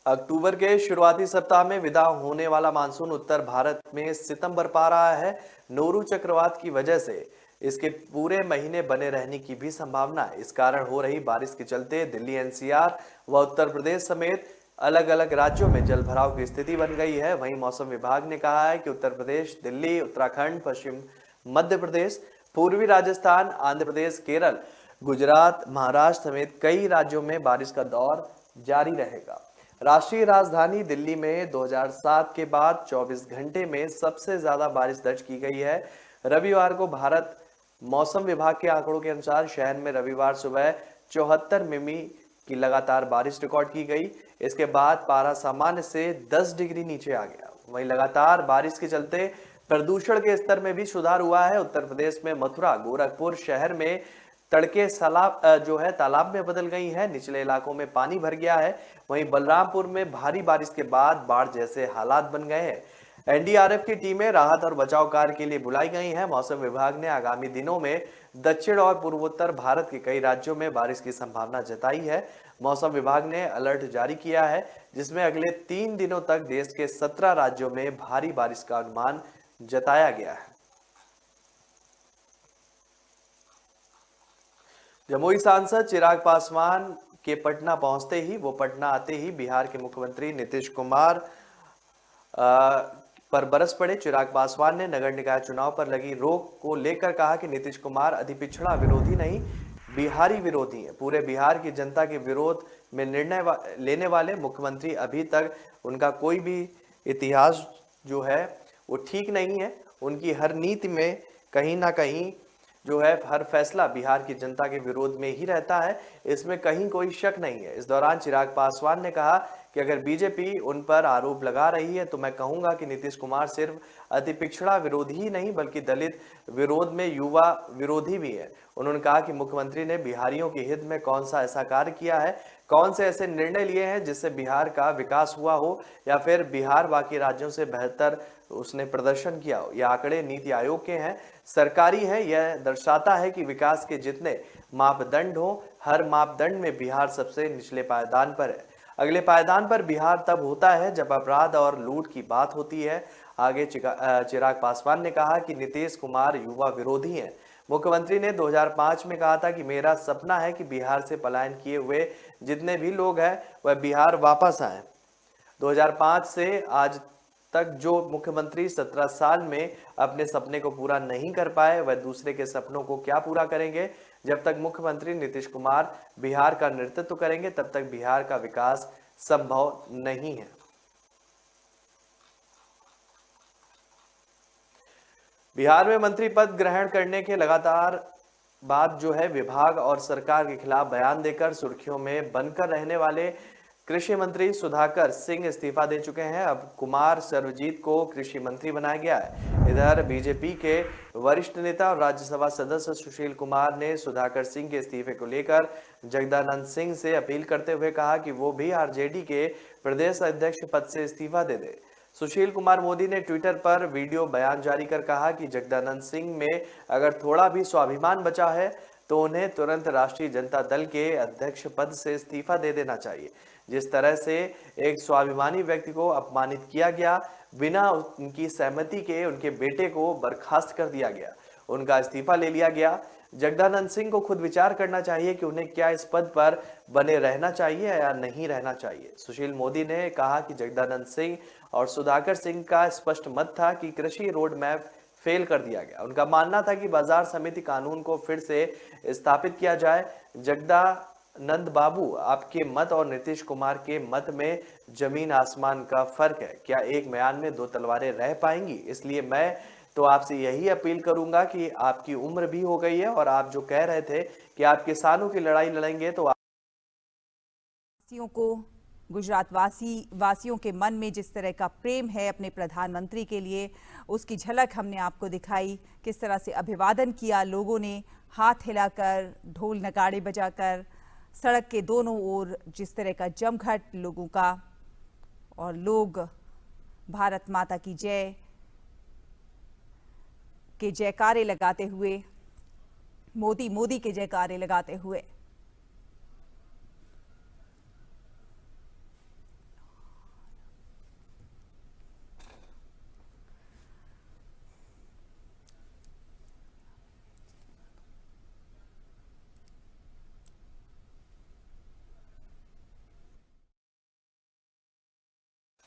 अक्टूबर के शुरुआती सप्ताह में विदा होने वाला मानसून उत्तर भारत में सितंबर बरपा रहा है। नोरू चक्रवात की वजह से इसके पूरे महीने बने रहने की भी संभावना है। इस कारण हो रही बारिश के चलते दिल्ली, एनसीआर व उत्तर प्रदेश समेत अलग अलग राज्यों में जलभराव की स्थिति बन गई है। वहीं मौसम विभाग ने कहा है कि उत्तर प्रदेश, दिल्ली, उत्तराखंड, पश्चिम मध्य प्रदेश, पूर्वी राजस्थान, आंध्र प्रदेश, केरल, गुजरात, महाराष्ट्र समेत कई राज्यों में बारिश का दौर जारी रहेगा। राष्ट्रीय राजधानी दिल्ली में 2007 के बाद 24 घंटे में सबसे ज्यादा बारिश दर्ज की गई है। रविवार को भारत मौसम विभाग के आंकड़ों के अनुसार शहर में रविवार सुबह 74 मिमी की लगातार बारिश रिकॉर्ड की गई। इसके बाद पारा सामान्य से 10 डिग्री नीचे आ गया। वहीं लगातार बारिश के चलते प्रदूषण के स्तर में भी सुधार हुआ है। उत्तर प्रदेश में मथुरा गोरखपुर शहर में तड़के तालाब में बदल गई है। निचले इलाकों में पानी भर गया है। वहीं बलरामपुर में भारी बारिश के बाद बाढ़ जैसे हालात बन गए हैं। एनडीआरएफ की टीमें राहत और बचाव कार्य के लिए बुलाई गई हैं। मौसम विभाग ने आगामी दिनों में दक्षिण और पूर्वोत्तर भारत के कई राज्यों में बारिश की संभावना जताई है। मौसम विभाग ने अलर्ट जारी किया है, जिसमें अगले 3 दिनों तक देश के 17 राज्यों में भारी बारिश का अनुमान जताया गया है। जमुई सांसद चिराग पासवान के पटना आते ही बिहार के मुख्यमंत्री नीतीश कुमार पर बरस पड़े। चिराग पासवान ने नगर निकाय चुनाव पर लगी रोक को लेकर कहा कि नीतीश कुमार अधिपिछड़ा विरोधी नहीं, बिहारी विरोधी है। पूरे बिहार की जनता के विरोध में निर्णय लेने वाले मुख्यमंत्री अभी तक उनका कोई भी इतिहास जो है वो ठीक नहीं है। उनकी हर नीति में कहीं ना कहीं जो है हर फैसला बिहार की जनता के विरोध में ही रहता है, इसमें कहीं कोई शक नहीं है। इस दौरान चिराग पासवान ने कहा कि अगर बीजेपी उन पर आरोप लगा रही है तो मैं कहूंगा कि नीतीश कुमार सिर्फ अतिपिछड़ा विरोधी ही नहीं बल्कि दलित विरोध में युवा विरोधी भी है। उन्होंने कहा कि मुख्यमंत्री ने बिहारियों के हित में कौन सा ऐसा कार्य किया है, कौन से ऐसे निर्णय लिए हैं जिससे बिहार का विकास हुआ हो या फिर बिहार बाकी राज्यों से बेहतर उसने प्रदर्शन किया हो। यह आंकड़े नीति आयोग के हैं, सरकारी है। यह दर्शाता है कि विकास के जितने मापदंड हो, हर मापदंड में बिहार सबसे निचले पायदान पर है। अगले पायदान पर बिहार तब होता है जब अपराध और लूट की बात होती है। आगे चिराग पासवान ने कहा कि नीतीश कुमार युवा विरोधी हैं। मुख्यमंत्री ने 2005 में कहा था कि मेरा सपना है कि बिहार से पलायन किए हुए जितने भी लोग हैं वह बिहार वापस आए। 2005 से आज तक जो मुख्यमंत्री 17 साल में अपने सपने को पूरा नहीं कर पाए, वह दूसरे के सपनों को क्या पूरा करेंगे। जब तक मुख्यमंत्री नीतीश कुमार बिहार का नेतृत्व करेंगे तब तक बिहार का विकास संभव नहीं है। बिहार में मंत्री पद ग्रहण करने के लगातार बाद जो है विभाग और सरकार के खिलाफ बयान देकर सुर्खियों में बनकर रहने वाले कृषि मंत्री सुधाकर सिंह इस्तीफा दे चुके हैं। अब कुमार सर्वजीत को कृषि मंत्री बनाया गया है। इधर बीजेपी के वरिष्ठ नेता और राज्यसभा सदस्य सुशील कुमार ने सुधाकर सिंह के इस्तीफे को लेकर जगदानंद सिंह से अपील करते हुए कहा कि वो भी आरजेडी के प्रदेश अध्यक्ष पद से इस्तीफा दे दे। सुशील कुमार मोदी ने ट्विटर पर वीडियो बयान जारी कर कहा कि जगदानंद सिंह में अगर थोड़ा भी स्वाभिमान बचा है तो उन्हें तुरंत राष्ट्रीय जनता दल के अध्यक्ष पद से इस्तीफा दे देना चाहिए। जिस तरह से एक स्वाभिमानी व्यक्ति को अपमानित किया गया, बिना उनकी सहमति के उनके बेटे को बर्खास्त कर दिया गया, उनका इस्तीफा ले लिया गया। जगदानंद सिंह को खुद विचार करना चाहिए कि उन्हें क्या इस पद पर बने रहना चाहिए या नहीं रहना चाहिए। सुशील मोदी ने कहा कि जगदानंद सिंह और सुधाकर सिंह का स्पष्ट मत था कि कृषि रोड मैप फेल कर दिया गया। उनका मानना था कि बाजार समिति कानून को फिर से स्थापित किया जाए। जगदानंद बाबू, आपके मत और नीतीश कुमार के मत में जमीन आसमान का फर्क है। क्या एक म्यान में दो तलवारें रह पाएंगी? इसलिए मैं तो आपसे यही अपील करूंगा कि आपकी उम्र भी हो गई है और आप जो कह रहे थे कि आप किसानों की लड़ाई लड़ेंगे तो को गुजरात वासियों के मन में जिस तरह का प्रेम है अपने प्रधानमंत्री के लिए, उसकी झलक हमने आपको दिखाई। किस तरह से अभिवादन किया लोगों ने, हाथ हिलाकर, ढोल नगाड़े बजाकर, सड़क के दोनों ओर जिस तरह का जमघट लोगों का, और लोग भारत माता की जय के जयकारे लगाते हुए, मोदी मोदी के जयकारे लगाते हुए।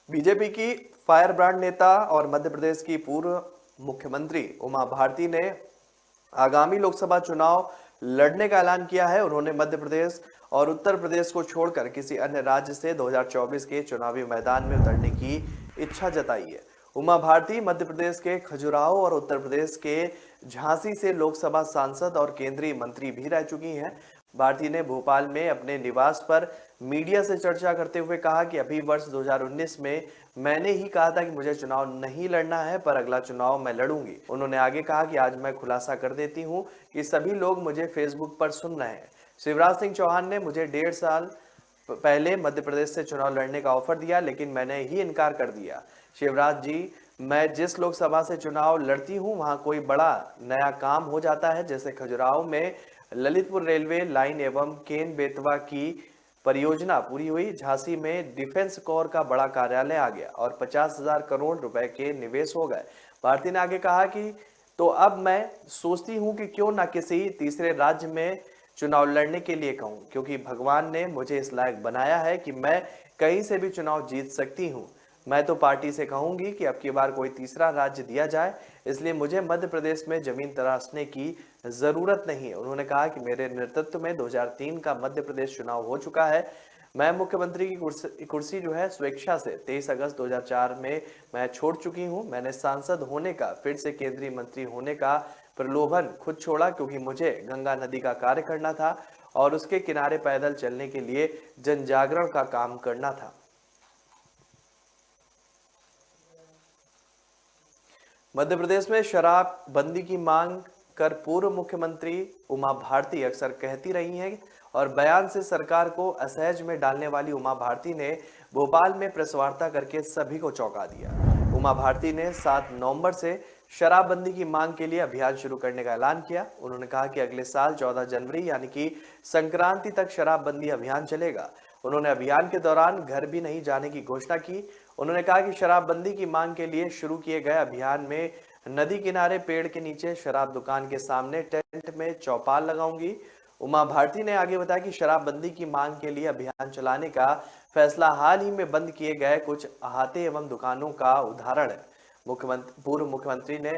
बीजेपी की फायर ब्रांड नेता और मध्य प्रदेश की पूर्व मुख्यमंत्री उमा भारती ने आगामी लोकसभा चुनाव लड़ने का ऐलान किया है। उन्होंने मध्य प्रदेश और उत्तर प्रदेश को छोड़कर किसी अन्य राज्य से 2024 के चुनावी मैदान में उतरने की इच्छा जताई है। उमा भारती मध्य प्रदेश के खजुराहो और उत्तर प्रदेश के झांसी से लोकसभा सांसद और केंद्रीय मंत्री भी रह चुकी हैं। भारती ने भोपाल में अपने निवास पर मीडिया से चर्चा करते हुए कहा कि अभी वर्ष 2019 में मैंने ही कहा था कि मुझे चुनाव नहीं लड़ना है, पर अगला चुनाव मैं लड़ूंगी। उन्होंने आगे कहा कि आज मैं खुलासा कर देती हूं कि सभी लोग मुझे फेसबुक पर सुन रहे हैं। शिवराज सिंह चौहान ने मुझे 1.5 साल पहले मध्य प्रदेश से चुनाव लड़ने का ऑफर दिया, लेकिन मैंने ही इनकार कर दिया। शिवराज जी, मैं जिस लोकसभा से चुनाव लड़ती हूं वहां कोई बड़ा नया काम हो जाता है, जैसे खजुराहो में ललितपुर रेलवे लाइन एवं केन बेतवा की परियोजना पूरी हुई, झांसी में डिफेंस कोर का बड़ा कार्यालय आ गया और 50,000 करोड़ रुपए के निवेश हो गए। भारती ने आगे कहा कि तो अब मैं सोचती हूं कि क्यों ना किसी तीसरे राज्य में चुनाव लड़ने के लिए कहूं, क्योंकि भगवान ने मुझे इस लायक बनाया है कि मैं कहीं से भी चुनाव जीत सकती हूं। मैं तो पार्टी से कहूंगी कि अब की बार कोई तीसरा राज्य दिया जाए, इसलिए मुझे मध्य प्रदेश में जमीन तराशने की जरूरत नहीं है। उन्होंने कहा कि मेरे नेतृत्व में 2003 का मध्य प्रदेश चुनाव हो चुका है। मैं मुख्यमंत्री की कुर्सी जो है स्वेच्छा से 23 अगस्त 2004 में मैं छोड़ चुकी हूं। मैंने सांसद होने का, फिर से केंद्रीय मंत्री होने का प्रलोभन खुद छोड़ा, क्योंकि मुझे गंगा नदी का कार्य करना था और उसके किनारे पैदल चलने के लिए जन जागरण का काम करना था। मध्य प्रदेश में शराब बंदी की मांग कर पूर्व मुख्यमंत्री उमा भारती अक्सर कहती रही हैं और बयान से सरकार को असहज में डालने वाली उमा भारती ने भोपाल में प्रेस वार्ता करके सभी को चौंका दिया। उमा भारती ने 7 नवंबर से शराबबंदी की मांग के लिए अभियान शुरू करने का ऐलान किया। उन्होंने कहा कि अगले साल 14 जनवरी यानी कि संक्रांति तक शराबबंदी अभियान चलेगा। उन्होंने अभियान के दौरान घर भी नहीं जाने की घोषणा की। उन्होंने कहा कि शराबबंदी की मांग के लिए शुरू किए गए अभियान में नदी किनारे पेड़ के नीचे शराब दुकान के सामने टेंट में चौपाल लगाऊंगी। उमा भारती ने आगे बताया कि शराबबंदी की मांग के लिए अभियान चलाने का फैसला हाल ही में बंद किए गए कुछ अहाते एवं दुकानों का उदाहरण है। पूर्व मुख्यमंत्री ने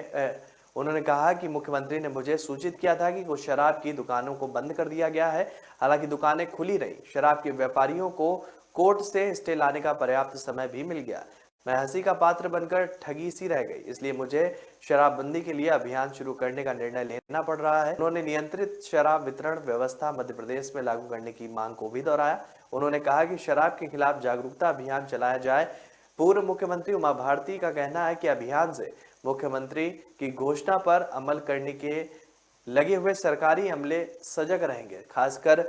उन्होंने कहा कि मुख्यमंत्री ने मुझे सूचित किया था कि कुछ शराब की दुकानों को बंद कर दिया गया है, हालांकि दुकानें खुली रही। शराब के व्यापारियों को कोर्ट से स्टे लाने का पर्याप्त समय भी मिल गया। मैं हंसी का पात्र बनकर ठगी सी रह गई, इसलिए मुझे शराबबंदी के लिए अभियान शुरू करने का निर्णय लेना पड़ रहा है। उन्होंने नियंत्रित शराब वितरण व्यवस्था मध्य प्रदेश में लागू करने की मांग को भी दोहराया। उन्होंने कहा कि शराब के खिलाफ जागरूकता अभियान चलाया जाए। पूर्व मुख्यमंत्री उमा भारती का कहना है कि अभियान से मुख्यमंत्री की घोषणा पर अमल करने के लगे हुए सरकारी अमले सजग रहेंगे, खासकर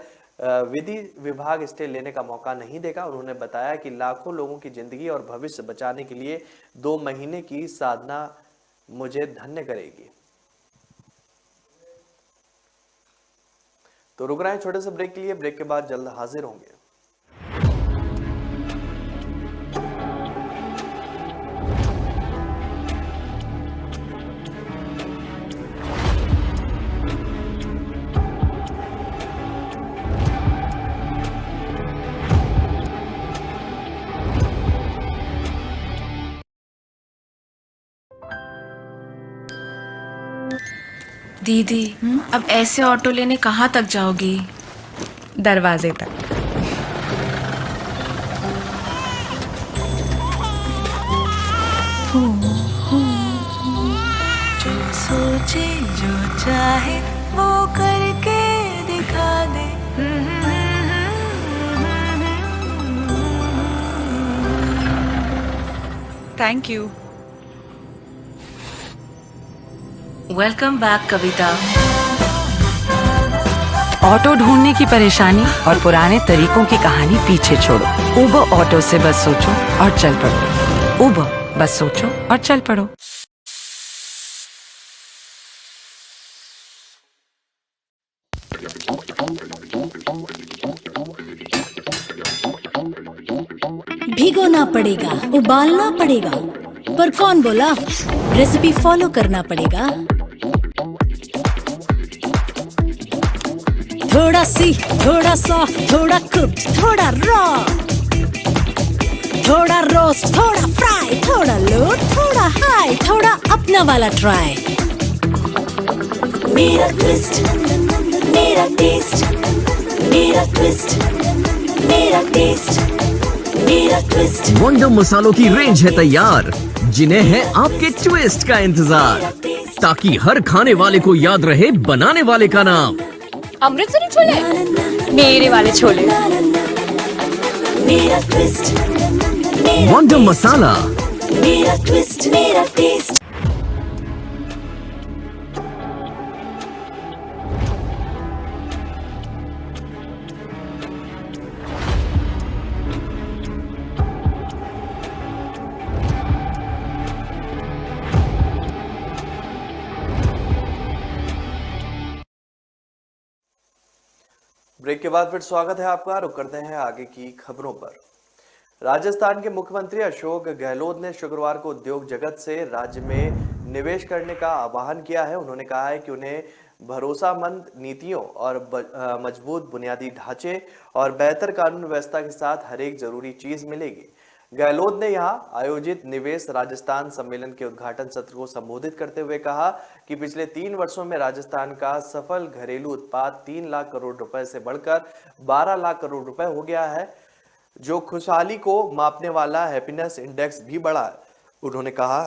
विधि विभाग स्टे लेने का मौका नहीं देगा। उन्होंने बताया कि लाखों लोगों की जिंदगी और भविष्य बचाने के लिए 2 महीने की साधना मुझे धन्य करेगी। तो रुक रहे हैं छोटे से ब्रेक के लिए, ब्रेक के बाद जल्द हाजिर होंगे। दीदी, अब ऐसे ऑटो लेने कहाँ तक जाओगी? दरवाजे तक। जो सोचे जो चाहे वो करके दिखा दे। Thank you. Welcome back Kavita. Auto ढूंढने की परेशानी और पुराने तरीकों की कहानी पीछे छोड़ो। उबर ऑटो से बस सोचो और चल पड़ो। उबर, बस सोचो और चल पड़ो। भिगोना पड़ेगा, उबालना पड़ेगा, पर कौन बोला? रेसिपी फॉलो करना पड़ेगा। थोड़ा सी, थोड़ा सॉफ्ट, थोड़ा कुक्ड, थोड़ा रॉ, थोड़ा रोस्ट, थोड़ा फ्राई, थोड़ा लो, थोड़ा हाई, थोड़ा अपना वाला ट्राई। मेरा ट्विस्ट, मेरा टेस्ट, मेरा ट्विस्ट, मेरा टेस्ट, मेरा ट्विस्ट। वंडर मसालों की रेंज है तैयार। जिन्हें है आपके ट्विस्ट का इंतजार, ताकि हर खाने वाले को याद रहे बनाने वाले का नाम। अमृतसरी छोले, मेरे वाले छोले। मेरा ट्विस्ट, वंडर मसाला, मेरा ट्विस्ट, मेरा टेस्ट। ब्रेक के बाद फिर स्वागत है आपका। रुक करते हैं आगे की खबरों पर। राजस्थान के मुख्यमंत्री अशोक गहलोत ने शुक्रवार को उद्योग जगत से राज्य में निवेश करने का आह्वान किया है। उन्होंने कहा है कि उन्हें भरोसामंद नीतियों और मजबूत बुनियादी ढांचे और बेहतर कानून व्यवस्था के साथ हर एक जरूरी चीज मिलेगी। गहलोत ने यहां आयोजित निवेश राजस्थान सम्मेलन के उद्घाटन सत्र को संबोधित करते हुए कहा कि पिछले 3 वर्षों में राजस्थान का सफल घरेलू उत्पाद 3 लाख करोड़ रुपए से बढ़कर 12 लाख करोड़ रुपए हो गया है, जो खुशहाली को मापने वाला हैप्पीनेस इंडेक्स भी बढ़ा है। उन्होंने कहा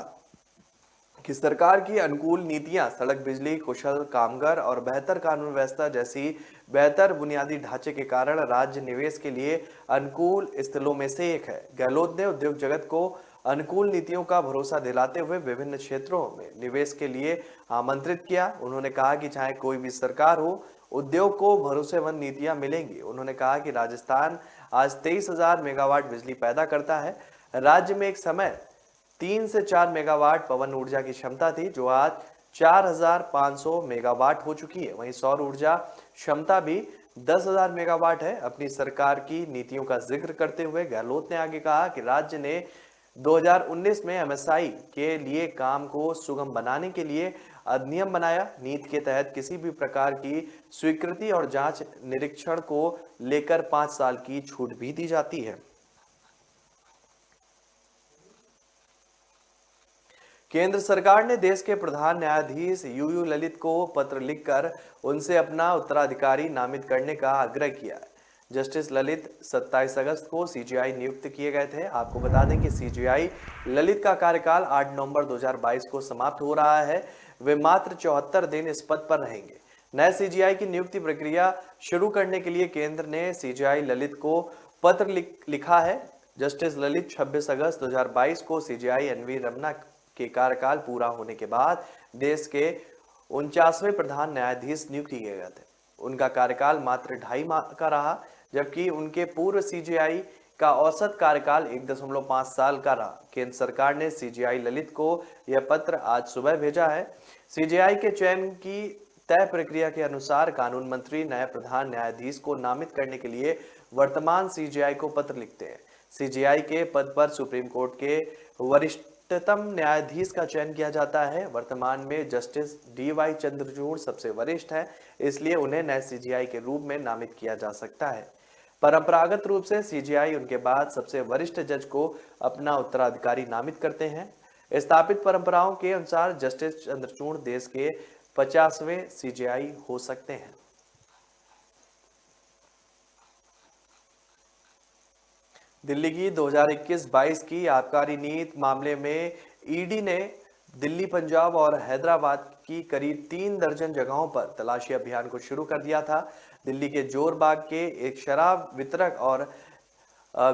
कि सरकार की अनुकूल नीतियां सड़क, बिजली, कुशल कामगार और बेहतर कानून व्यवस्था जैसी बेहतर बुनियादी ढांचे के कारण राज्य निवेश के लिए अनुकूल स्थलों में से एक है। गहलोत ने उद्योग जगत को अनुकूल नीतियों का भरोसा दिलाते हुए विभिन्न क्षेत्रों में निवेश के लिए आमंत्रित किया। उन्होंने कहा कि चाहे कोई भी सरकार हो, उद्योग को भरोसेमंद नीतियां मिलेंगी। उन्होंने कहा कि राजस्थान आज 23,000 मेगावाट बिजली पैदा करता है। राज्य में एक समय 3 से 4 मेगावाट पवन ऊर्जा की क्षमता थी, जो आज 4,500 मेगावाट हो चुकी है। वहीं सौर ऊर्जा क्षमता भी 10,000 मेगावाट है। अपनी सरकार की नीतियों का जिक्र करते हुए गहलोत ने आगे कहा कि राज्य ने 2019 में एमएसआई के लिए काम को सुगम बनाने के लिए अधिनियम बनाया। नीति के तहत किसी भी प्रकार की स्वीकृति और जांच निरीक्षण को लेकर 5 साल की छूट भी दी जाती है। केंद्र सरकार ने देश के प्रधान न्यायाधीश यूयू ललित को पत्र लिखकर उनसे अपना उत्तराधिकारी नामित करने का आग्रह किया है। जस्टिस ललित 27 अगस्त को सीजीआई नियुक्त किए गए थे। आपको बता दें कि सीजीआई ललित का कार्यकाल 8 नवंबर 2022 को समाप्त हो रहा है। वे मात्र 74 दिन इस पद पर रहेंगे। नए सीजीआई की नियुक्ति प्रक्रिया शुरू करने के लिए केंद्र ने सीजीआई ललित को पत्र लिखा है। जस्टिस ललित 26 अगस्त 2022 को सीजीआई एनवी रमना के कार्यकाल पूरा होने के बाद देश के 49वें प्रधान न्यायाधीश नियुक्त किए गए थे। उनका कार्यकाल मात्र 2.5 माह का रहा, जबकि उनके पूर्व सीजीआई का औसत कार्यकाल 1.5 साल का रहा। केंद्र सरकार ने सीजीआई ललित को यह पत्र आज सुबह भेजा है। सीजीआई के चयन की तय प्रक्रिया के अनुसार कानून मंत्री नए प्रधान न्यायाधीश को नामित करने के लिए वर्तमान सीजीआई को पत्र लिखते हैं। सीजीआई के पद पर सुप्रीम कोर्ट के वरिष्ठतम न्यायाधीश का चयन किया जाता है। वर्तमान में जस्टिस डीवाई चंद्रचूड़ सबसे वरिष्ठ है, इसलिए उन्हें नए सीजीआई के रूप में नामित किया जा सकता है। परंपरागत रूप से सीजीआई उनके बाद सबसे वरिष्ठ जज को अपना उत्तराधिकारी नामित करते हैं। स्थापित परंपराओं के अनुसार जस्टिस चंद्रचूड़ देश के 50वें सीजीआई हो सकते हैं। दिल्ली की 2021-22 की आबकारी नीति मामले में ईडी ने दिल्ली, पंजाब और हैदराबाद की करीब 3 दर्जन जगहों पर तलाशी अभियान को शुरू कर दिया था। दिल्ली के जोरबाग के एक शराब वितरक और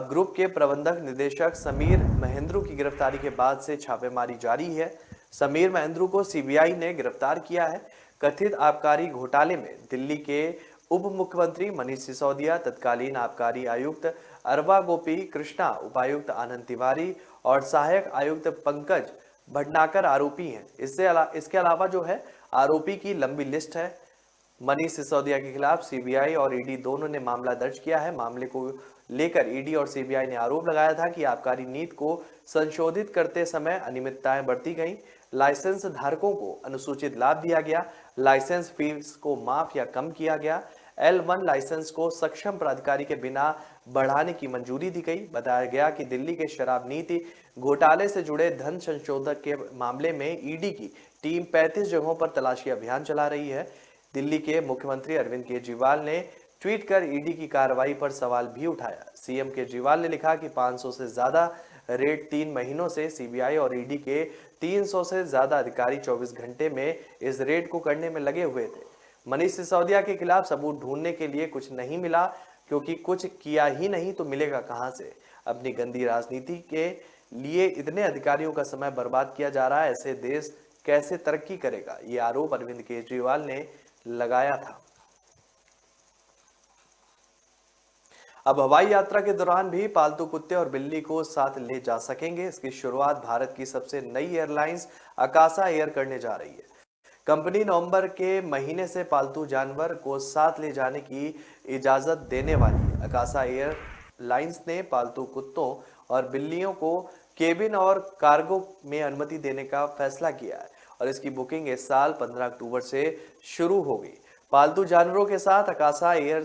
ग्रुप के प्रबंधक निदेशक समीर महेंद्रू की गिरफ्तारी के बाद से छापेमारी जारी है। समीर महेंद्रू को सीबीआई ने गिरफ्तार किया है। कथित आबकारी घोटाले में दिल्ली के उप मुख्यमंत्री मनीष सिसोदिया, तत्कालीन आबकारी आयुक्त अरवा गोपी कृष्णा, उपायुक्त आनंद तिवारी और सहायक आयुक्त पंकज भटनागर आरोपी हैं। इसके अलावा जो है आरोपी की लंबी लिस्ट है। मनीष सिसोदिया के खिलाफ सीबीआई और ईडी दोनों ने मामला दर्ज किया है। मामले को लेकर ईडी और सीबीआई ने आरोप लगाया था कि आबकारी नीति को संशोधित करते समय अनियमितताएं बरती गई। लाइसेंस धारकों को अनुसूचित लाभ दिया गया, लाइसेंस फीस को माफ या कम किया गया, L1 लाइसेंस को सक्षम प्राधिकारी के बिना बढ़ाने की मंजूरी दी गई। बताया गया कि दिल्ली के शराब नीति घोटाले से जुड़े धन संशोधन के मामले में ईडी की टीम 35 जगहों पर तलाशी अभियान चला रही है। दिल्ली के मुख्यमंत्री अरविंद केजरीवाल ने ट्वीट कर ईडी की कार्रवाई पर सवाल भी उठाया। सीएम केजरीवाल ने लिखा कि 500 से ज्यादा रेड 3 महीनों से सीबीआई और ईडी के 300 से ज्यादा अधिकारी 24 घंटे में इस रेड को करने में लगे हुए थे। मनीष सिसोदिया के खिलाफ सबूत ढूंढने के लिए कुछ नहीं मिला, क्योंकि कुछ किया ही नहीं तो मिलेगा कहां से। अपनी गंदी राजनीति के लिए इतने अधिकारियों का समय बर्बाद किया जा रहा है, ऐसे देश कैसे तरक्की करेगा, ये आरोप अरविंद केजरीवाल ने लगाया था। अब हवाई यात्रा के दौरान भी पालतू कुत्ते और बिल्ली को साथ ले जा सकेंगे। इसकी शुरुआत भारत की सबसे नई एयरलाइंस आकाशा एयर करने जा रही है। कंपनी नवंबर के महीने से पालतू जानवर को साथ ले जाने की इजाजत देने वाली है। आकाशा एयरलाइंस ने पालतू कुत्तों और बिल्लियों को केबिन और कार्गो में अनुमति देने का फैसला किया है और इसकी बुकिंग इस साल 15 अक्टूबर से शुरू होगी। पालतू जानवरों के साथ आकाशा एयर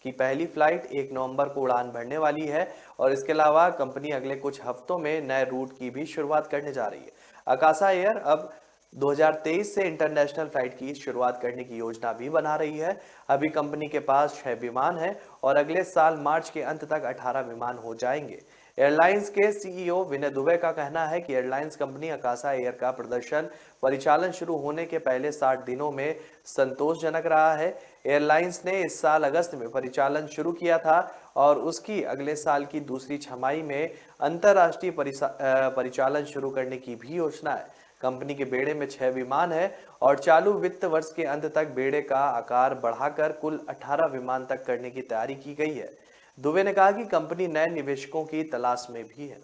की पहली फ्लाइट 1 नवंबर को उड़ान भरने वाली है और इसके अलावा कंपनी अगले कुछ हफ्तों में नए रूट की भी शुरुआत करने जा रही है। आकाशा एयर अब 2023 से इंटरनेशनल फ्लाइट की शुरुआत करने की योजना भी बना रही है। अभी कंपनी के पास 6 विमान हैं और अगले साल मार्च के अंत तक 18 विमान हो जाएंगे। एयरलाइंस के सीईओ विनय दुबे का कहना है कि एयरलाइंस कंपनी आकाशा एयर का प्रदर्शन परिचालन शुरू होने के पहले 60 दिनों में संतोषजनक रहा है। एयरलाइंस ने इस साल अगस्त में परिचालन शुरू किया था और उसकी अगले साल की दूसरी छमाही में अंतर्राष्ट्रीय परिचालन शुरू करने की भी योजना है। कंपनी के बेड़े में 6 विमान है और चालू वित्त वर्ष के अंत तक बेड़े का आकार बढ़ाकर कुल 18 विमान तक करने की तैयारी की गई है। दुबे ने कहा कि कंपनी नए निवेशकों की तलाश में भी है।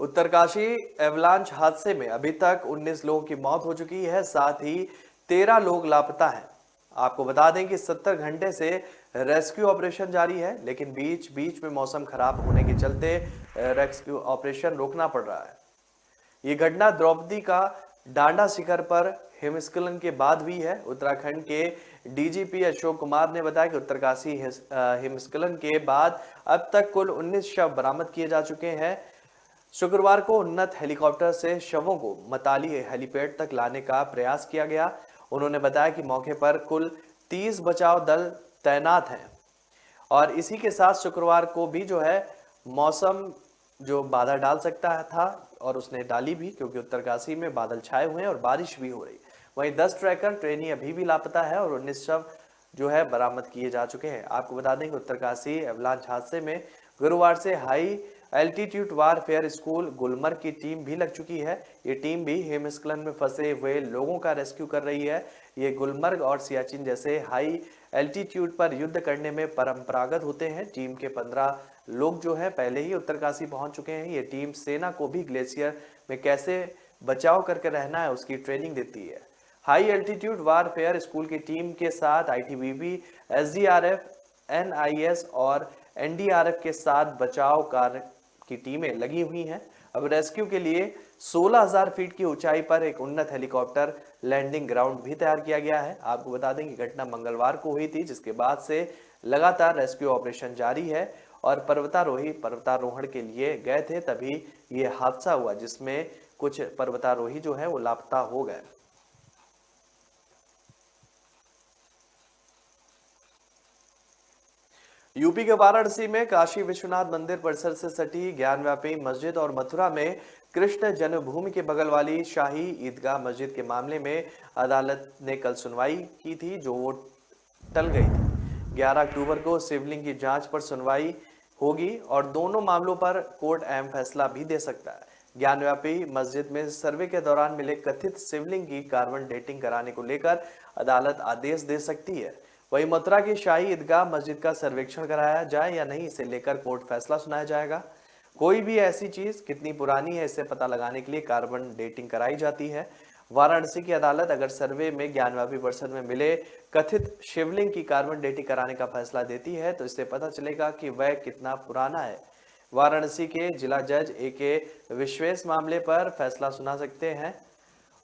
उत्तरकाशी एवलांच हादसे में अभी तक 19 लोगों की मौत हो चुकी है, साथ ही 13 लोग लापता हैं। आपको बता दें कि 70 घंटे से रेस्क्यू ऑपरेशन जारी है, लेकिन बीच बीच में मौसम खराब होने के चलते रेस्क्यू ऑपरेशन रोकना पड़ रहा है। ये घटना द्रौपदी का डांडा शिखर पर हिमस्खलन के बाद हुई है। उत्तराखंड के डीजीपी अशोक कुमार ने बताया कि उत्तरकाशी हिमस्खलन के बाद अब तक कुल 19 शव बरामद किए जा चुके हैं। शुक्रवार को उन्नत हेलीकॉप्टर से शवों को मताली हेलीपैड तक लाने का प्रयास किया गया। उन्होंने बताया कि मौके पर कुल 30 बचाव दल तैनात हैं और इसी के साथ शुक्रवार को भी जो है मौसम जो बाधा डाल सकता था और उसने डाली भी, क्योंकि उत्तरकाशी में बादल छाए हुए हैं और बारिश भी हो रही। वहीं 10 ट्रैकर ट्रेनी अभी भी लापता है और 19 शव जो है बरामद किए जा चुके हैं। आपको बता दें कि उत्तरकाशी एवलांच हादसे में गुरुवार से high altitude warfare school Gulmarg की टीम भी लग चुकी है। ये टीम भी हिमस्खलन में फंसे हुए लोगों का रेस्क्यू कर रही है। ये गुलमर्ग और सियाचिन जैसे हाई एल्टीट्यूड पर युद्ध करने में परंपरागत होते हैं। टीम के 15 लोग जो है पहले ही उत्तरकाशी पहुंच चुके हैं। ये टीम सेना को भी ग्लेशियर में कैसे बचाव करके रहना है उसकी ट्रेनिंग देती है। हाई एल्टीट्यूड वारफेयर स्कूल की टीम के साथ आईटीबीपी, एसडीआरएफ, एनआईएस और एनडीआरएफ के साथ बचाव कार्य की टीमें लगी हुई हैं। अब रेस्क्यू के लिए 16,000 फीट की ऊंचाई पर एक उन्नत हेलीकॉप्टर लैंडिंग ग्राउंड भी तैयार किया गया है। आपको बता दें कि घटना मंगलवार को हुई थी, जिसके बाद से लगातार रेस्क्यू ऑपरेशन जारी है और पर्वतारोहण के लिए गए थे, तभी ये हादसा हुआ जिसमें कुछ पर्वतारोही जो है वो लापता हो गए। यूपी के वाराणसी में काशी विश्वनाथ मंदिर परिसर से सटी ज्ञानव्यापी मस्जिद और मथुरा में कृष्ण जन्मभूमि के बगल वाली शाही ईदगाह मस्जिद के मामले में अदालत ने कल सुनवाई की थी, जो वो टल गई थी। 11 अक्टूबर को शिवलिंग की जांच पर सुनवाई होगी और दोनों मामलों पर कोर्ट अहम फैसला भी दे सकता है। ज्ञानव्यापी मस्जिद में सर्वे के दौरान मिले कथित शिवलिंग की कार्बन डेटिंग कराने को लेकर अदालत आदेश दे सकती है। वहीं मथुरा की शाही ईदगाह मस्जिद का सर्वेक्षण कराया जाए या नहीं, इसे लेकर कोर्ट फैसला सुनाया जाएगा। कोई भी ऐसी चीज कितनी पुरानी है इसे पता लगाने के लिए कार्बन डेटिंग कराई जाती है। वाराणसी की अदालत अगर सर्वे में ज्ञानव्यापी परिसर में मिले कथित शिवलिंग की कार्बन डेटिंग कराने का फैसला देती है तो इससे पता चलेगा कि वह कितना पुराना है। वाराणसी के जिला जज ए.के. विश्वेश मामले पर फैसला सुना सकते हैं।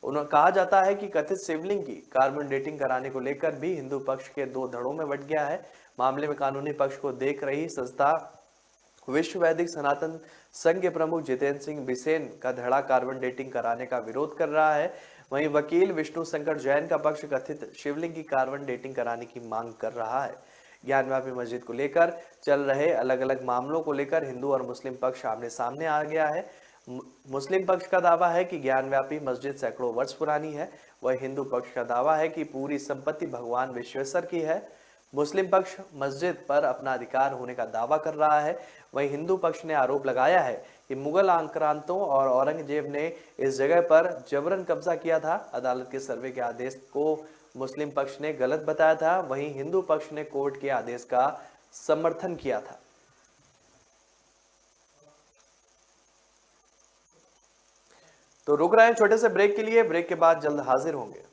उन्होंने कहा जाता है कि कथित शिवलिंग की कार्बन डेटिंग कराने को लेकर भी हिंदू पक्ष के 2 धड़ों में बंट गया है। मामले में कानूनी पक्ष को देख रही संस्था विश्व वैदिक सनातन संघ के प्रमुख जितेंद्र सिंह बिसेन का धड़ा कार्बन डेटिंग कराने का विरोध कर रहा है। वहीं वकील विष्णु शंकर जैन का पक्ष कथित शिवलिंग की कार्बन डेटिंग कराने की मांग कर रहा है। ज्ञानव्यापी मस्जिद को लेकर चल रहे अलग अलग मामलों को लेकर हिंदू और मुस्लिम पक्ष आमने सामने आ गया है। मुस्लिम पक्ष का दावा है कि ज्ञानव्यापी मस्जिद सैकड़ों वर्ष पुरानी है। वह हिंदू पक्ष का दावा है कि पूरी संपत्ति भगवान विश्वेश्वर की है। मुस्लिम पक्ष मस्जिद पर अपना अधिकार होने का दावा कर रहा है। वहीं हिंदू पक्ष ने आरोप लगाया है कि मुगल आक्रांतों और औरंगजेब ने इस जगह पर जबरन कब्जा किया था। अदालत के सर्वे के आदेश को मुस्लिम पक्ष ने गलत बताया था। वहीं हिंदू पक्ष ने कोर्ट के आदेश का समर्थन किया था। तो रुक रहे हैं छोटे से ब्रेक के लिए। ब्रेक के बाद जल्द हाजिर होंगे।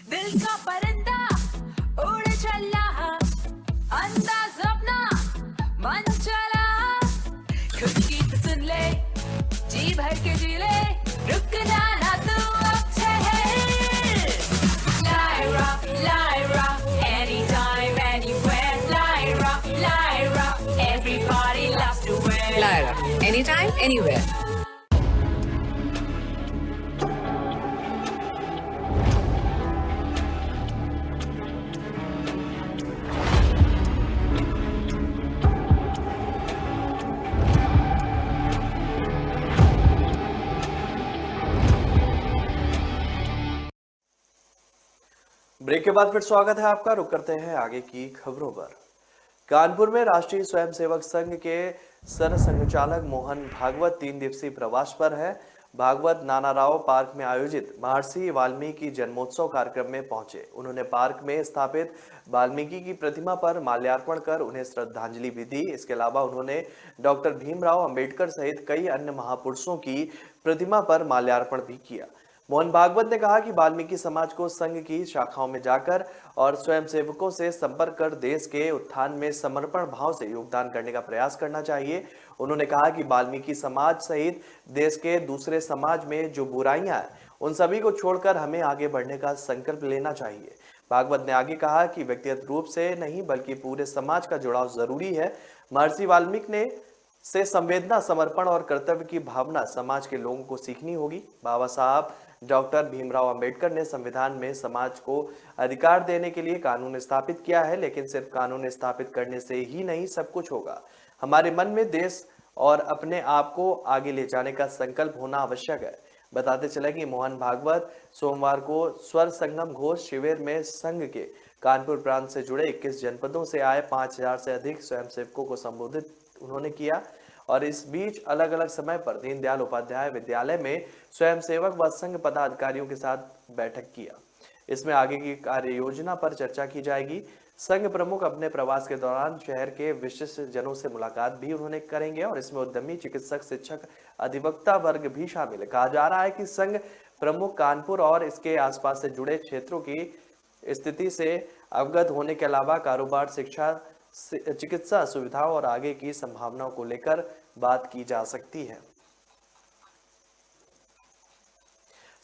दिल का परिंदा उड़ चला, अंदाज अपना मन चला, खुद की तो सुन ले, जी भर के जी ले, रुकना ना तू अब ठहर। Lyra, anytime, anywhere. Lyra, everybody loves to wear. Lyra, anytime, anywhere. Break के बाद फिर स्वागत है आपका। रुक करते हैं आगे की खबरों पर। कानपुर में राष्ट्रीय स्वयंसेवक संघ के सरसंघचालक मोहन भागवत 3 दिवसीय प्रवास पर है। भागवत नानाराव पार्क में आयोजित महर्षि वाल्मीकि जन्मोत्सव कार्यक्रम में पहुंचे। उन्होंने पार्क में स्थापित वाल्मीकि की प्रतिमा पर माल्यार्पण कर उन्हें श्रद्धांजलि भी दी। इसके अलावा उन्होंने डॉक्टर भीमराव अंबेडकर सहित कई अन्य महापुरुषों की प्रतिमा पर माल्यार्पण भी किया। मोहन भागवत ने कहा कि वाल्मीकि समाज को संघ की शाखाओं में जाकर और स्वयंसेवकों से संपर्क कर देश के उत्थान में समर्पण भाव से योगदान करने का प्रयास करना चाहिए। उन्होंने कहा कि वाल्मीकि समाज सहित देश के दूसरे समाज में जो बुराइयां हैं उन सभी को छोड़कर हमें आगे बढ़ने का संकल्प लेना चाहिए। भागवत ने आगे कहा कि व्यक्तिगत रूप से नहीं बल्कि पूरे समाज का जुड़ाव जरूरी है। महर्षि वाल्मीकि ने से संवेदना, समर्पण और कर्तव्य की भावना समाज के लोगों को सीखनी होगी। बाबा साहब डॉक्टर भीमराव अंबेडकर ने संविधान में समाज को अधिकार देने के लिए कानून स्थापित किया है, लेकिन सिर्फ कानून स्थापित करने से ही नहीं सब कुछ होगा। हमारे मन में देश और अपने आप को आगे ले जाने का संकल्प होना आवश्यक है। बताते चले कि मोहन भागवत सोमवार को स्वर संगम घोष शिविर में संघ के कानपुर प्रांत से जुड़े 21 जनपदों से आए 5000 से अधिक स्वयंसेवकों को संबोधित उन्होंने किया। और इस बीच अलग अलग समय पर दीनदयाल उपाध्याय विद्यालय में स्वयंसेवक व संघ पदाधिकारियों के साथ बैठक किया। इसमें आगे की कार्य योजना पर चर्चा की जाएगी। संघ प्रमुख अपने प्रवास के दौरान शहर के विशिष्ट जनों से मुलाकात भी उन्होंने करेंगे और इसमें उद्यमी, चिकित्सक, शिक्षक, अधिवक्ता वर्ग भी शामिल है। कहा जा रहा है कि संघ प्रमुख कानपुर और इसके आसपास से जुड़े क्षेत्रों की स्थिति से अवगत होने के अलावा कारोबार, शिक्षा, चिकित्सा सुविधाओं और आगे की संभावनाओं को लेकर बात की जा सकती है।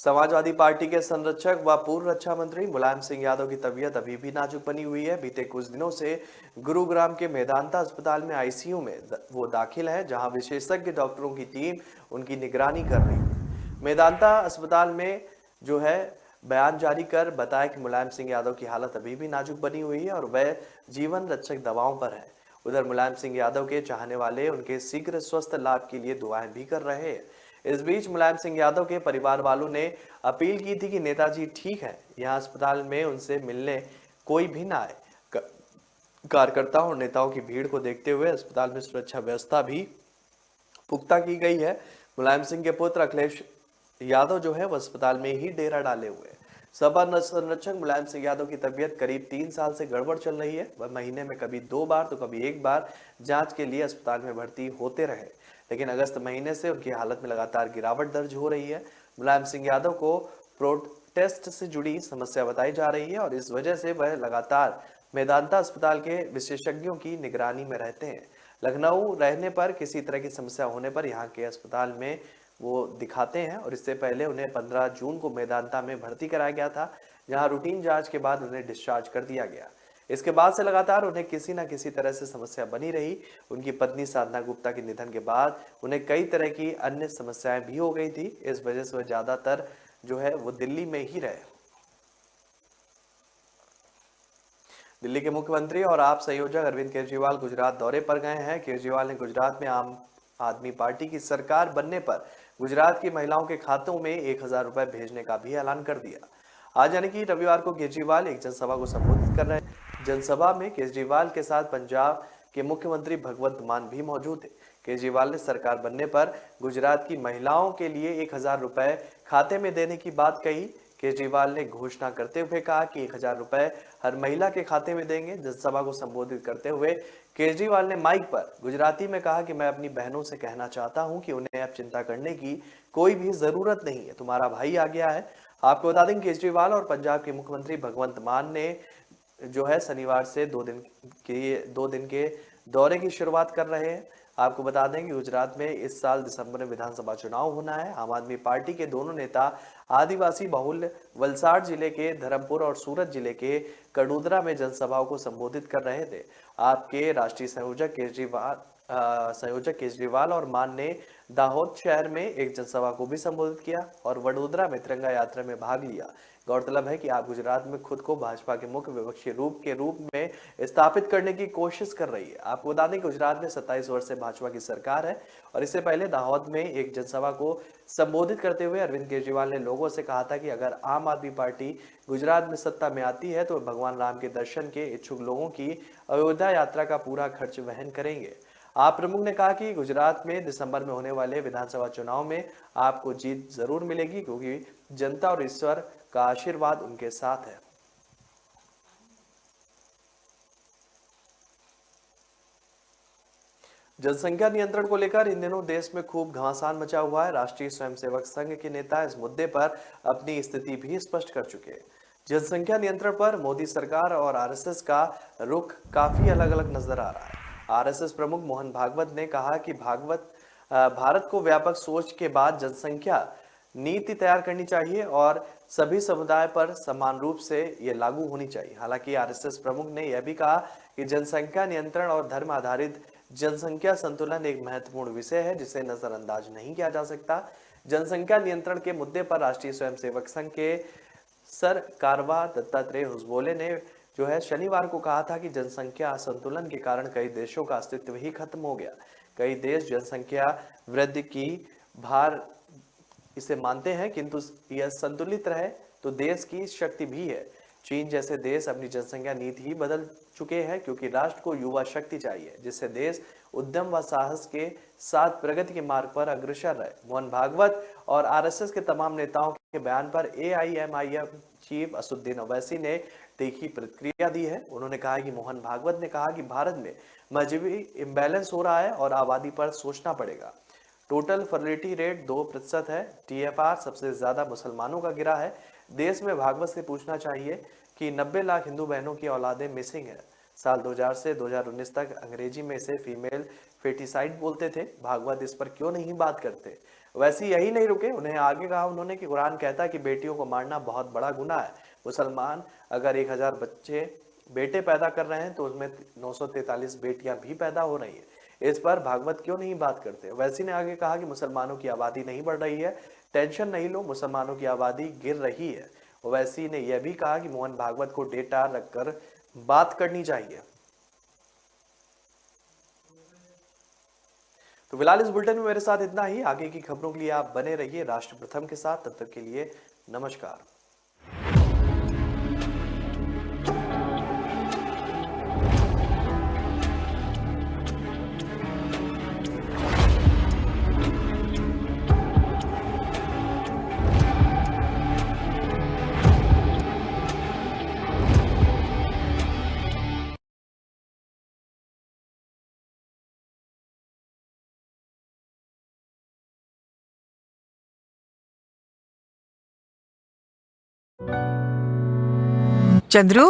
समाजवादी पार्टी के संरक्षक व पूर्व रक्षा मंत्री मुलायम सिंह यादव की तबीयत अभी भी नाजुक बनी हुई है। बीते कुछ दिनों से गुरुग्राम के मेदांता अस्पताल में आईसीयू में वो दाखिल है, जहां विशेषज्ञ डॉक्टरों की टीम उनकी निगरानी कर रही है। मेदांता अस्पताल में जो है बयान जारी कर बताया कि मुलायम सिंह यादव की हालत अभी भी नाजुक बनी हुई है और वह जीवन रक्षक दवाओं पर है। उधर मुलायम सिंह यादव के चाहने वाले उनके शीघ्र स्वस्थ लाभ के लिए दुआएं भी कर रहे हैं। इस बीच मुलायम सिंह यादव के परिवार वालों ने अपील की थी कि नेताजी ठीक है, यहाँ अस्पताल में उनसे मिलने कोई भी ना आए। कार्यकर्ताओं और नेताओं की भीड़ को देखते हुए अस्पताल में सुरक्षा व्यवस्था भी पुख्ता की गई है। मुलायम सिंह के पुत्र अखिलेश यादव जो है वह अस्पताल में ही डेरा डाले हुए हैं। सपा संरक्षक मुलायम सिंह यादव की तबीयत करीब 3 साल से गड़बड़ चल रही है। वह महीने में कभी 2 बार तो कभी 1 बार जांच के लिए अस्पताल में भर्ती होते रहे, लेकिन अगस्त महीने से उनकी हालत में लगातार गिरावट दर्ज हो रही है। मुलायम सिंह यादव को प्रोटेस्ट से जुड़ी समस्या बताई जा रही है और इस वजह से वह लगातार मेदांता अस्पताल के विशेषज्ञों की निगरानी में रहते हैं। लखनऊ रहने पर किसी तरह की समस्या होने पर यहाँ के अस्पताल में वो दिखाते हैं और इससे पहले उन्हें 15 जून को मेदांता में भर्ती कराया गया था, जहां रूटीन जांच के बाद उन्हें डिस्चार्ज कर दिया गया। इसके बाद से लगातार उन्हें किसी न किसी तरह से समस्या बनी रही। उनकी पत्नी साधना गुप्ता के निधन के बाद उन्हें कई तरह की अन्य समस्याएं भी हो गई थी। इस वजह से वह ज्यादातर जो है वो दिल्ली में ही रहे। दिल्ली के मुख्यमंत्री और आप संयोजक अरविंद केजरीवाल गुजरात दौरे पर गए हैं। केजरीवाल ने गुजरात में आम आदमी पार्टी की सरकार बनने पर गुजरात की महिलाओं के खातों में 1000 रुपए भेजने का भी ऐलान कर दिया। आज यानी कि रविवार को केजरीवाल एक जनसभा को संबोधित कर रहे हैं। जनसभा में केजरीवाल के साथ पंजाब के मुख्यमंत्री भगवंत मान भी मौजूद थे। केजरीवाल ने सरकार बनने पर गुजरात की महिलाओं के लिए 1000 रुपए खाते में देने की बात कही। केजरीवाल ने घोषणा करते हुए कहा कि 1000 रुपए हर महिला के खाते में देंगे। जनसभा को संबोधित करते हुए केजरीवाल ने माइक पर गुजराती में कहा कि मैं अपनी बहनों से कहना चाहता हूं कि उन्हें अब चिंता करने की कोई भी जरूरत नहीं है, तुम्हारा भाई आ गया है। आपको बता दें केजरीवाल और पंजाब के मुख्यमंत्री भगवंत मान ने जो है शनिवार से 2 दिन के दौरे की शुरुआत कर रहे हैं। आपको बता दें कि गुजरात में इस साल दिसंबर में विधानसभा चुनाव होना है। आम आदमी पार्टी के दोनों नेता आदिवासी बहुल वलसाड़ जिले के धर्मपुर और सूरत जिले के कडोदरा में जनसभाओं को संबोधित कर रहे थे। आपके राष्ट्रीय संयोजक केजरीवाल और मान ने दाहोद शहर में एक जनसभा को भी संबोधित किया और वडोदरा में तिरंगा यात्रा में भाग लिया। गौरतलब है कि आप गुजरात में खुद को भाजपा के मुख्य विपक्षी रूप में स्थापित करने की कोशिश कर रही है। आपको बता दें कि गुजरात में 27 वर्ष से भाजपा की सरकार है और इससे पहले दाहोद में एक जनसभा को संबोधित करते हुए अरविंद केजरीवाल ने लोगों से कहा था कि अगर आम आदमी पार्टी गुजरात में सत्ता में आती है तो भगवान राम के दर्शन के इच्छुक लोगों की अयोध्या यात्रा का पूरा खर्च वहन करेंगे। आप प्रमुख ने कहा कि गुजरात में दिसंबर में होने वाले विधानसभा चुनाव में आपको जीत जरूर मिलेगी, क्योंकि जनता और ईश्वर का आशीर्वाद उनके साथ है। जनसंख्या नियंत्रण को लेकर इन दिनों देश में खूब घमासान मचा हुआ है। राष्ट्रीय स्वयंसेवक संघ के नेता इस मुद्दे पर अपनी स्थिति भी स्पष्ट कर चुके हैं। जनसंख्या नियंत्रण पर मोदी सरकार और आरएसएस का रुख काफी अलग अलग नजर आ रहा है। आरएसएस प्रमुख मोहन भागवत ने कहा कि भारत को व्यापक सोच के बाद जनसंख्या नीति तैयार करनी चाहिए और सभी समुदाय पर समान रूप से ये लागू होनी चाहिए। हालांकि आरएसएस प्रमुख ने यह भी कहा कि जनसंख्या नियंत्रण और धर्म आधारित जनसंख्या संतुलन एक महत्वपूर्ण विषय है जिसे नजरअंदाज नहीं किया जा सकता। जनसंख्या नियंत्रण के मुद्दे पर राष्ट्रीय स्वयंसेवक संघ के सर कारवा दत्तात्रेय हुसबोले ने जो है शनिवार को कहा था कि जनसंख्या असंतुलन के कारण कई देशों का अस्तित्व ही खत्म हो गया। कई देश जनसंख्या वृद्धि की भार इसे मानते हैं, किंतु यह संतुलित रहे तो देश की शक्ति भी है। चीन जैसे देश अपनी जनसंख्या नीति ही बदल चुके हैं, क्योंकि राष्ट्र को युवा शक्ति चाहिए जिससे देश उद्यम व साहस के साथ प्रगति के मार्ग पर अग्रसर रहे। मोहन भागवत और आरएसएस के तमाम नेताओं के बयान पर एआईएमआईएम चीफ असदुद्दीन ओवैसी ने तीखी प्रतिक्रिया दी है। उन्होंने कहा कि मोहन भागवत ने कहा कि भारत में मजहबी इम्बैलेंस हो रहा है और आबादी पर सोचना पड़ेगा। टोटल फर्टिलिटी रेट 2% है। टीएफआर सबसे ज्यादा मुसलमानों का गिरा है। देश में भागवत से पूछना चाहिए कि 90 लाख हिंदू बहनों की औलादें मिसिंग है। साल 2000 से 2019 तक अंग्रेजी में इसे फीमेल फेटिसाइड बोलते थे। भागवत इस पर क्यों नहीं बात करते? वैसे यही नहीं रुके, उन्हें आगे कहा उन्होंने कि कुरान कहता है कि बेटियों को मारना बहुत बड़ा गुनाह है। मुसलमान अगर 1000 बेटे पैदा कर रहे हैं तो उसमें 943 बेटियां भी पैदा हो रही है। इस पर भागवत क्यों नहीं बात करते? वैसी ने आगे कहा कि मुसलमानों की आबादी नहीं बढ़ रही है, टेंशन नहीं लो, मुसलमानों की आबादी गिर रही है। ओवैसी ने यह भी कहा कि मोहन भागवत को डेटा रखकर बात करनी चाहिए। तो फिलहाल इस बुलेटिन में मेरे साथ इतना ही। आगे की खबरों के लिए आप बने रहिए राष्ट्र प्रथम के साथ। तब तक के लिए नमस्कार। चंद्रू,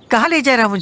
कहाँ ले जा रहा मुझे?